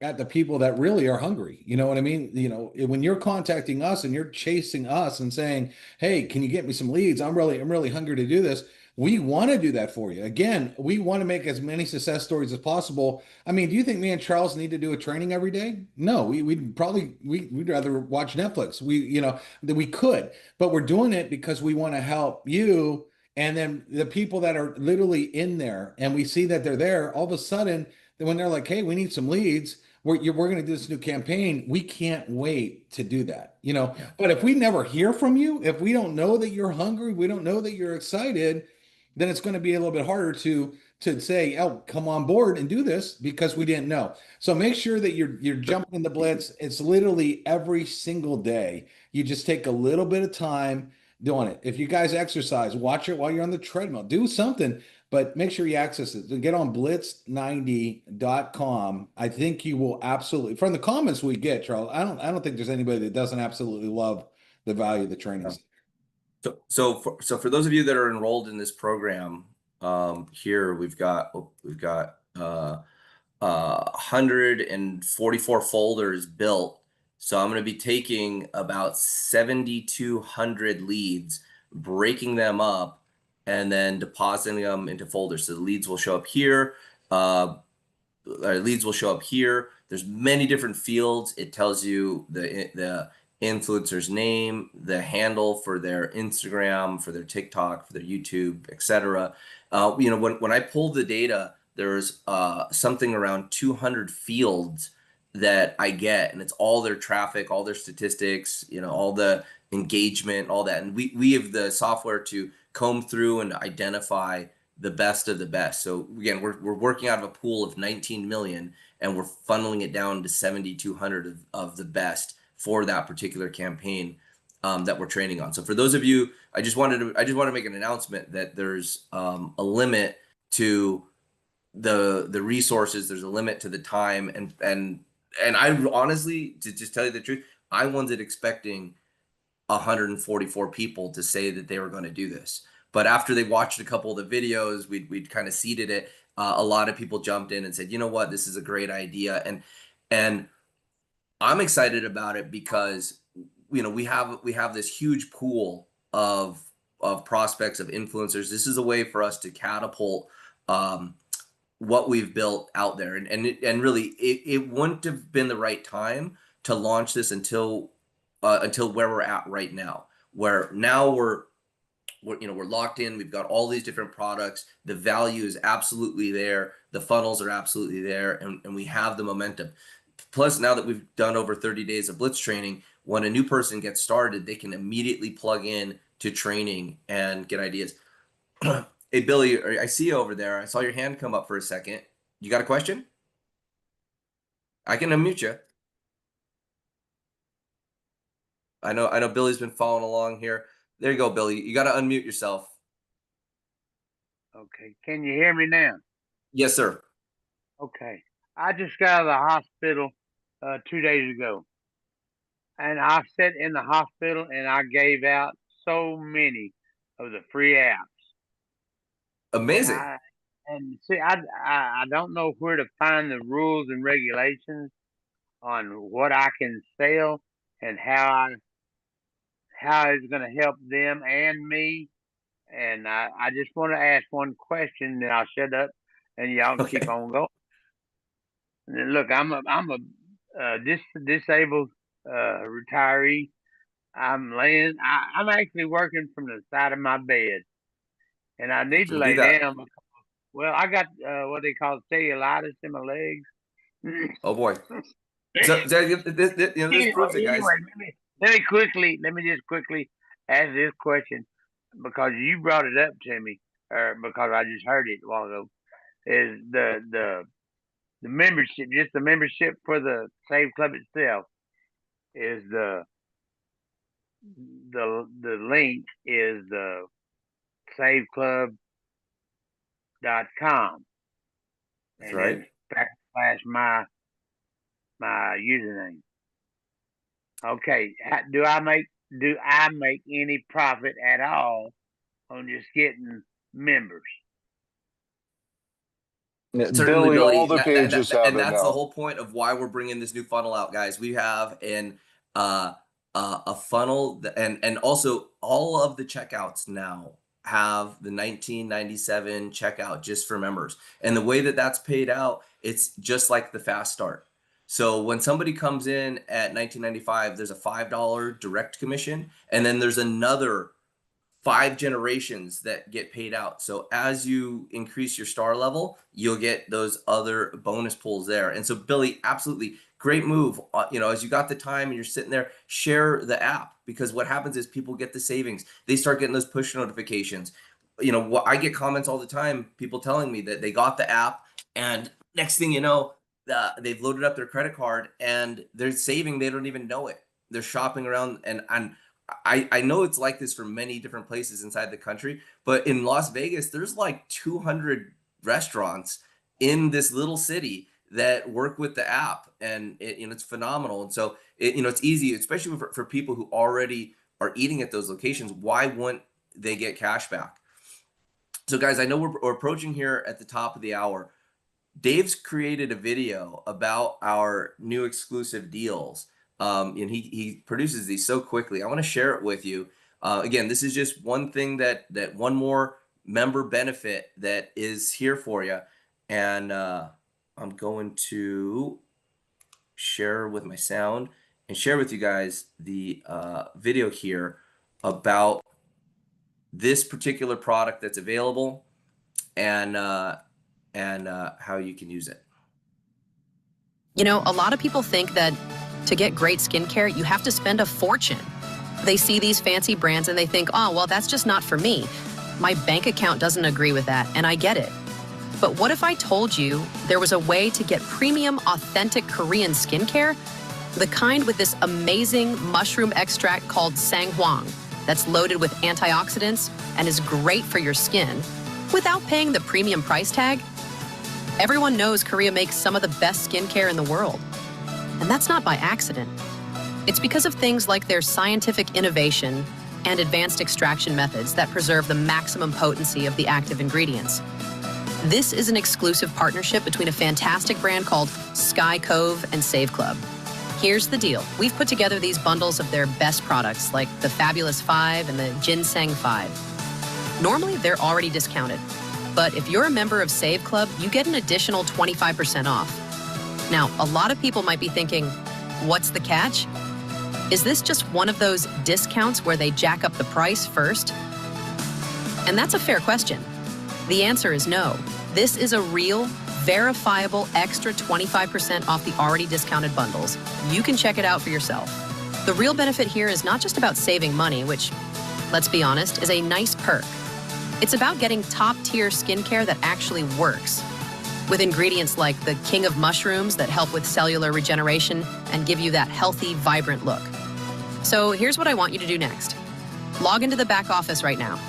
at the people that really are hungry. You know what I mean? When you're contacting us and you're chasing us and saying, "Hey, can you get me some leads? I'm really hungry to do this." We want to do that for you. Again, we want to make as many success stories as possible. I mean, do you think me and Charles need to do a training every day? No, we'd rather watch Netflix. We could, but we're doing it because we want to help you. And then the people that are literally in there and we see that they're there, all of a sudden, when they're like, "Hey, we need some leads. We're going to do this new campaign." We can't wait to do that,
Yeah.
But if we never hear from you, if we don't know that you're hungry, we don't know that you're excited, then it's going to be a little bit harder to say, "Oh, come on board and do this," because we didn't know. So make sure that you're jumping in the Blitz. It's literally every single day. You just take a little bit of time doing it. If you guys exercise, watch it while you're on the treadmill. Do something, but make sure you access it. So get on blitz90.com. I think you will absolutely, from the comments we get, Charles, I don't think there's anybody that doesn't absolutely love the value of the trainings.
So for those of you that are enrolled in this program, here we've got 144 folders built. So I'm going to be taking about 7,200 leads, breaking them up, and then depositing them into folders. So the leads will show up here. Leads will show up here. There's many different fields. It tells you the influencer's name, the handle for their Instagram, for their TikTok, for their YouTube, etc. When I pulled the data, there's something around 200 fields that I get, and it's all their traffic, all their statistics, all the engagement, all that. And we have the software to comb through and identify the best of the best. So again, we're working out of a pool of 19 million, and we're funneling it down to 7,200 of the best for that particular campaign that we're training on. So for those of you, I just want to make an announcement that there's a limit to the resources. There's a limit to the time, and I honestly, to just tell you the truth, I wasn't expecting 144 people to say that they were going to do this. But after they watched a couple of the videos, we'd kind of seeded it. A lot of people jumped in and said, "You know what, this is a great idea," and I'm excited about it because we have this huge pool of prospects, of influencers. This is a way for us to catapult what we've built out there, and really it wouldn't have been the right time to launch this until where we're at right now, where now we're locked in. We've got all these different products. The value is absolutely there. The funnels are absolutely there, and we have the momentum. Plus, now that we've done over 30 days of Blitz training, when a new person gets started, they can immediately plug in to training and get ideas. Hey, Billy, I see you over there. I saw your hand come up for a second. You got a question? I can unmute you. I know Billy's been following along here. There you go, Billy. You got to unmute yourself.
Okay. Can you hear me now?
Yes, sir.
Okay. I just got out of the hospital 2 days ago. And I sat in the hospital and I gave out so many of the free apps.
Amazing.
And see, I don't know where to find the rules and regulations on what I can sell and how it's going to help them and me. And I just want to ask one question, then I'll shut up and y'all can keep on going. And look, I'm a disabled retiree. I'm actually working from the side of my bed, and I need to
Can do
lay
that.
down. Well, I got what they call cellulitis in my legs.
Oh boy. So this proves it, guys.
Anyway, let me just quickly ask this question because you brought it up to me, or because I just heard it a while ago. Is the membership, just the membership for the Save Club itself, is the link is the SaveClub.com,
That's
and
right.
then backslash my username. Okay, do I make any profit at all on just getting members?
Certainly,
Billy,
Billy,
all the pages have
and
it
that's the
now.
whole point of why we're bringing this new funnel out, guys. We have a funnel, and also all of the checkouts now have the 1997 checkout just for members. And the way that that's paid out, it's just like the fast start. So when somebody comes in at 1995, there's a $5 direct commission, and then there's another 5 generations that get paid out. So as you increase your star level, you'll get those other bonus pools there. And so Billy, absolutely great move. As you got the time and you're sitting there, share the app, because what happens is people get the savings. They start getting those push notifications. I get comments all the time, people telling me that they got the app and next thing you know, they've loaded up their credit card and they're saving. They don't even know it. They're shopping around, and I know it's like this for many different places inside the country, but in Las Vegas, there's like 200 restaurants in this little city that work with the app, and it's phenomenal. And so it's easy, especially for people who already are eating at those locations. Why wouldn't they get cash back? So guys, I know we're approaching here at the top of the hour. Dave's created a video about our new exclusive deals. And he produces these so quickly. I want to share it with you. Again, this is just one thing that one more member benefit that is here for you. And I'm going to share with my sound and share with you guys the video here about this particular product that's available and how you can use it.
A lot of people think that to get great skincare, you have to spend a fortune. They see these fancy brands and they think, oh, well, that's just not for me. My bank account doesn't agree with that, and I get it. But what if I told you there was a way to get premium, authentic Korean skincare? The kind with this amazing mushroom extract called sangwang that's loaded with antioxidants and is great for your skin without paying the premium price tag? Everyone knows Korea makes some of the best skincare in the world. And that's not by accident. It's because of things like their scientific innovation and advanced extraction methods that preserve the maximum potency of the active ingredients. This is an exclusive partnership between a fantastic brand called Sky Cove and SaveClub. Here's the deal. We've put together these bundles of their best products like the Fabulous 5 and the Ginseng 5. Normally, they're already discounted. But if you're a member of SaveClub, you get an additional 25% off. Now, a lot of people might be thinking, what's the catch? Is this just one of those discounts where they jack up the price first? And that's a fair question. The answer is no. This is a real, verifiable extra 25% off the already discounted bundles. You can check it out for yourself. The real benefit here is not just about saving money, which, let's be honest, is a nice perk. It's about getting top-tier skincare that actually works, with ingredients like the king of mushrooms that help with cellular regeneration and give you that healthy, vibrant look. So here's what I want you to do next. Log into the back office right now.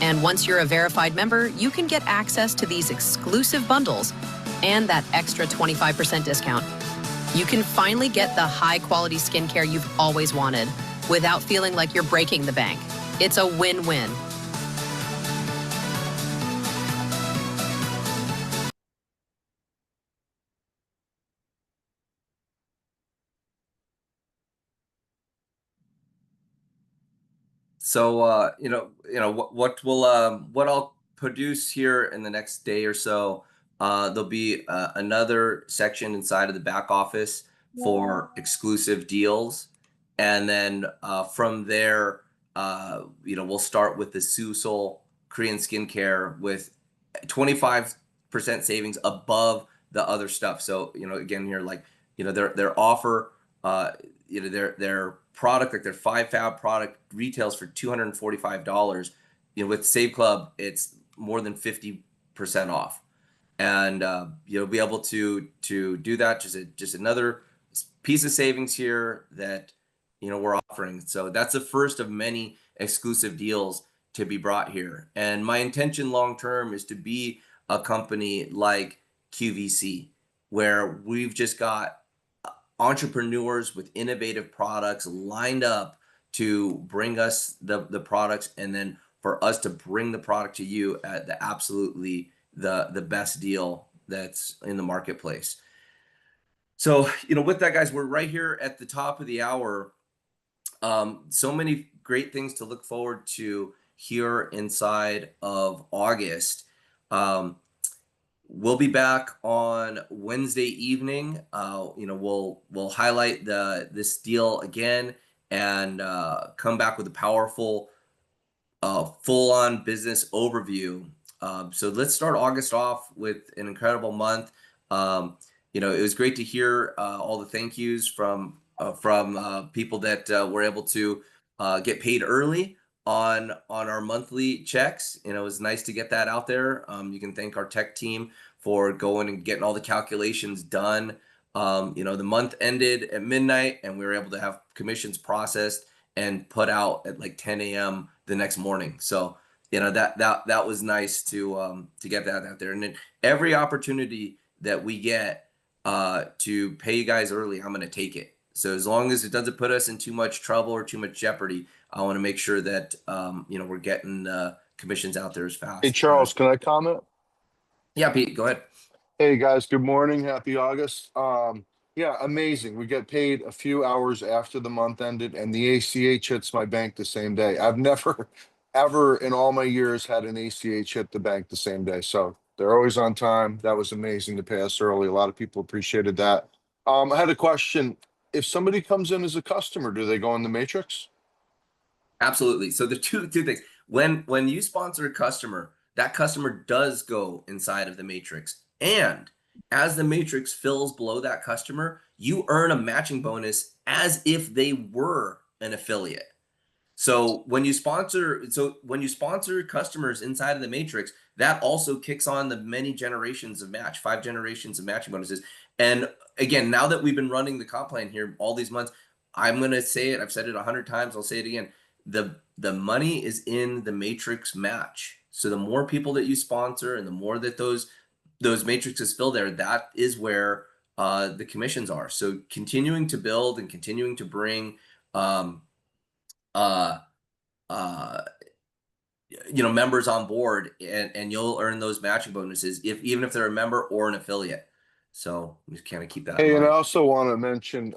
And once you're a verified member, you can get access to these exclusive bundles and that extra 25% discount. You can finally get the high-quality skincare you've always wanted without feeling like you're breaking the bank. It's a win-win.
So what I'll produce here in the next day or so, there'll be another section inside of the back office for exclusive deals. And then from there, we'll start with the Susol Korean skincare with 25% savings above the other stuff. So, again, here, like, their offer, their product, like their 5-fab product, retails for $245. With SaveClub, it's more than 50% off. And you'll be able to do that. Just another piece of savings here that we're offering. So that's the first of many exclusive deals to be brought here. And my intention long term is to be a company like QVC, where we've just got entrepreneurs with innovative products lined up to bring us the products, and then for us to bring the product to you at the absolutely the best deal that's in the marketplace. So, with that, guys, we're right here at the top of the hour. So many great things to look forward to here inside of August. We'll be back on Wednesday evening. We'll highlight this deal again, and come back with a powerful, full-on business overview. So let's start August off with an incredible month. It was great to hear all the thank yous from people that were able to get paid early on our monthly checks. It was nice to get that out there. You can thank our tech team for going and getting all the calculations done. The month ended at midnight, and we were able to have commissions processed and put out at like 10 a.m. the next morning. So that was nice to get that out there. And then every opportunity that we get to pay you guys early, I'm going to take it. So as long as it doesn't put us in too much trouble or too much jeopardy, I want to make sure that we're getting commissions out there as fast.
Hey, Charles, can I comment?
Yeah, Pete, go ahead.
Hey guys, good morning. Happy August. Yeah, amazing. We get paid a few hours after the month ended, and the ACH hits my bank the same day. I've never, ever in all my years had an ACH hit the bank the same day. So they're always on time. That was amazing to pay us early. A lot of people appreciated that. I had a question. If somebody comes in as a customer, do they go in the matrix?
Absolutely. So the two things. When you sponsor a customer, that customer does go inside of the matrix. And as the matrix fills below that customer, you earn a matching bonus as if they were an affiliate. So when you sponsor customers inside of the matrix, that also kicks on the many generations of 5 generations of matching bonuses. And again, now that we've been running the comp plan here all these months, I'm going to say it. I've said it 100 times. I'll say it again. The money is in the matrix match. So the more people that you sponsor and the more that those matrices fill there, that is where the commissions are. So continuing to build and continuing to bring members on board, and you'll earn those matching bonuses even if they're a member or an affiliate. So we just kind of keep that in
Hey, and
mind.
I also want to mention,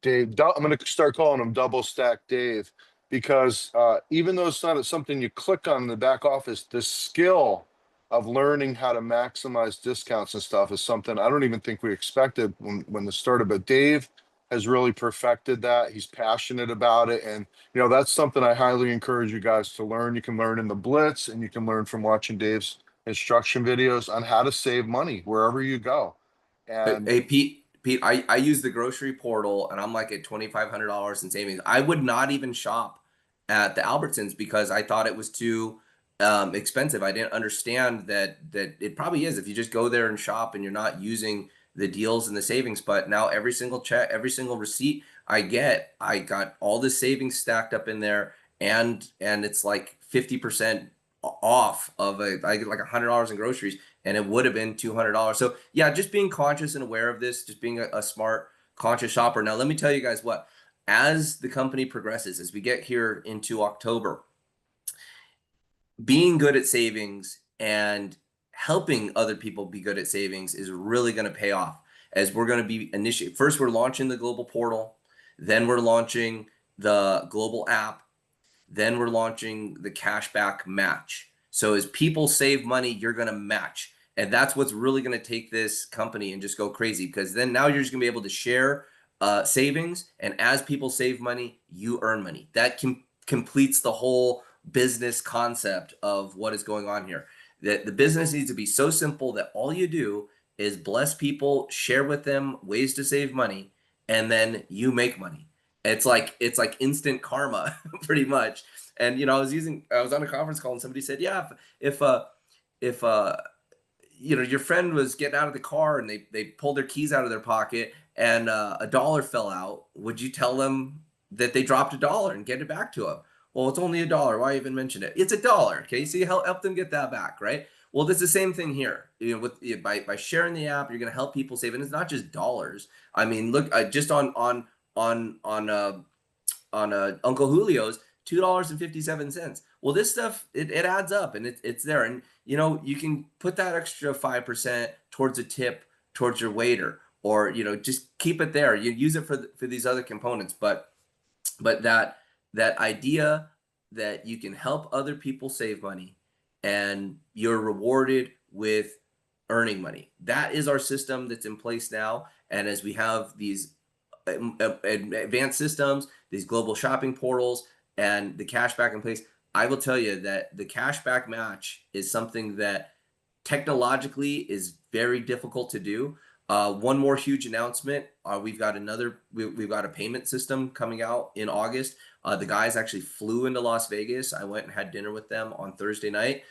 Dave, I'm going to start calling him Double Stack Dave, because even though it's not something you click on in the back office, the skill of learning how to maximize discounts and stuff is something I don't even think we expected when this started. But Dave has really perfected that. He's passionate about it. And, that's something I highly encourage you guys to learn. You can learn in the Blitz, and you can learn from watching Dave's instruction videos on how to save money wherever you go. And
Hey, Pete, I use the grocery portal, and I'm like at $2,500 in savings. I would not even shop at the Albertsons because I thought it was too expensive. I didn't understand that it probably is if you just go there and shop and you're not using the deals and the savings. But now every single check, every single receipt I got all the savings stacked up in there, and it's like 50% off of I get like $100 in groceries, and it would have been $200. So yeah, just being conscious and aware of this, just being a smart, conscious shopper. Now, let me tell you guys what, as the company progresses, as we get here into October, being good at savings and helping other people be good at savings is really going to pay off, as we're going to be first we're launching the global portal, then we're launching the global app, then we're launching the cashback match. So as people save money, you're going to match. And that's what's really going to take this company and just go crazy, because then now you're just going to be able to share savings, and as people save money, you earn money. That completes the whole business concept of what is going on here. That the business needs to be so simple that all you do is bless people, share with them ways to save money, and then you make money. It's like instant karma, pretty much. And I was on a conference call and somebody said, yeah, if your friend was getting out of the car and they pulled their keys out of their pocket and a dollar fell out, would you tell them that they dropped a dollar and get it back to them? Well, it's only a dollar. Why even mention it? It's a dollar. Okay, so you help them get that back, right? Well, it's the same thing here. By sharing the app, you're going to help people save, and it's not just dollars. I mean, look, just on Uncle Julio's, $2.57. Well, this stuff it adds up, and it's there, and you can put that extra 5% towards a tip towards your waiter, or just keep it there. You use it for these other components, but that idea that you can help other people save money and you're rewarded with earning money. That is our system that's in place now. And as we have these advanced systems, these global shopping portals, and the cashback in place, I will tell you that the cashback match is something that technologically is very difficult to do. One more huge announcement. We've got a payment system coming out in August. The guys actually flew into Las Vegas. I went and had dinner with them on Thursday night.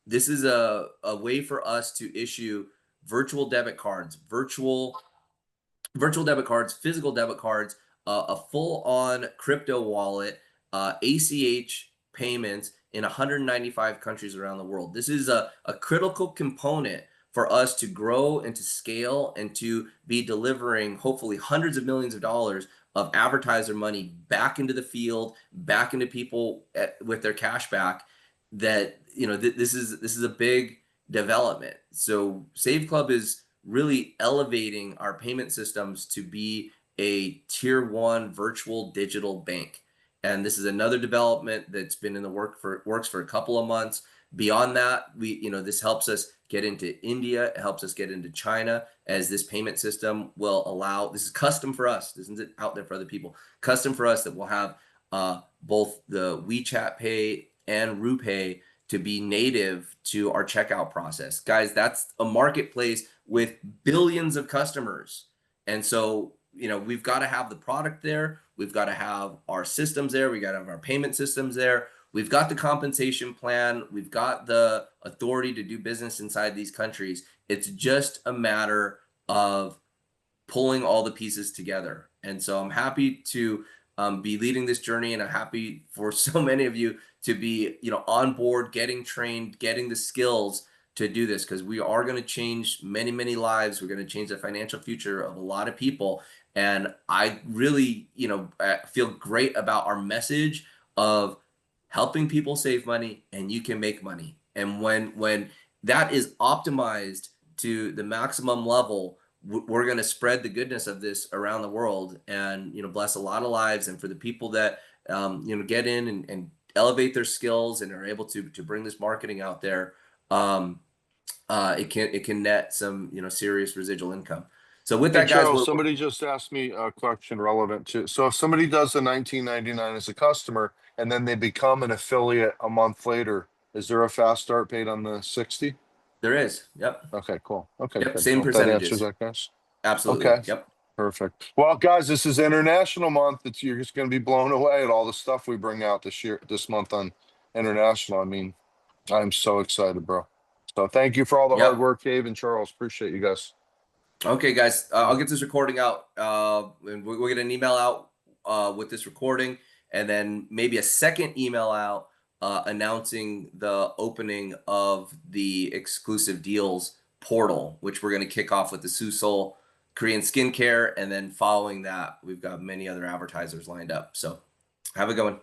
This is a way for us to issue virtual debit cards, physical debit cards, a full-on crypto wallet, ACH payments in 195 countries around the world. This is a critical component for us to grow and to scale and to be delivering hopefully hundreds of millions of dollars of advertiser money back into the field, back into people with their cash back. That this is a big development. So SaveClub is really elevating our payment systems to be a tier 1 virtual digital bank. And this is another development that's been in the works for a couple of months. Beyond that, this helps us get into India, it helps us get into China, as this payment system will allow. This is custom for us. This isn't out there for other people. Custom for us, that we'll have both the WeChat Pay and RuPay to be native to our checkout process. Guys, that's a marketplace with billions of customers. And so, we've got to have the product there. We've got to have our systems there. We got to have our payment systems there. We've got the compensation plan. We've got the authority to do business inside these countries. It's just a matter of pulling all the pieces together. And so I'm happy to be leading this journey, and I'm happy for so many of you to be, on board, getting trained, getting the skills to do this, because we are going to change many, many lives. We're going to change the financial future of a lot of people. And I really, feel great about our message of helping people save money, and you can make money. And when that is optimized to the maximum level, we're going to spread the goodness of this around the world, and bless a lot of lives. And for the people that get in and elevate their skills and are able to bring this marketing out there, it can net some serious residual income. So with that,
Hey,
guys,
Charles, somebody just asked me a question relevant to. So if somebody does the $19.99 as a customer and then they become an affiliate a month later, is there a fast start paid on the 60?
there is. Yep.
Okay, cool. Okay,
Yep.
good.
Same
Hope that
percentages.
answers that, guys.
Absolutely.
Okay.
Yep.
Perfect. Well, guys, this is International Month. You're just going to be blown away at all the stuff we bring out this month on International. I mean, I'm so excited, bro. So thank you for all the hard work, Dave and Charles. Appreciate you guys.
Okay, guys, I'll get this recording out, and we'll get an email out with this recording, and then maybe a second email out announcing the opening of the exclusive deals portal, which we're going to kick off with the Susol Korean skincare, and then following that, we've got many other advertisers lined up. So have a good one.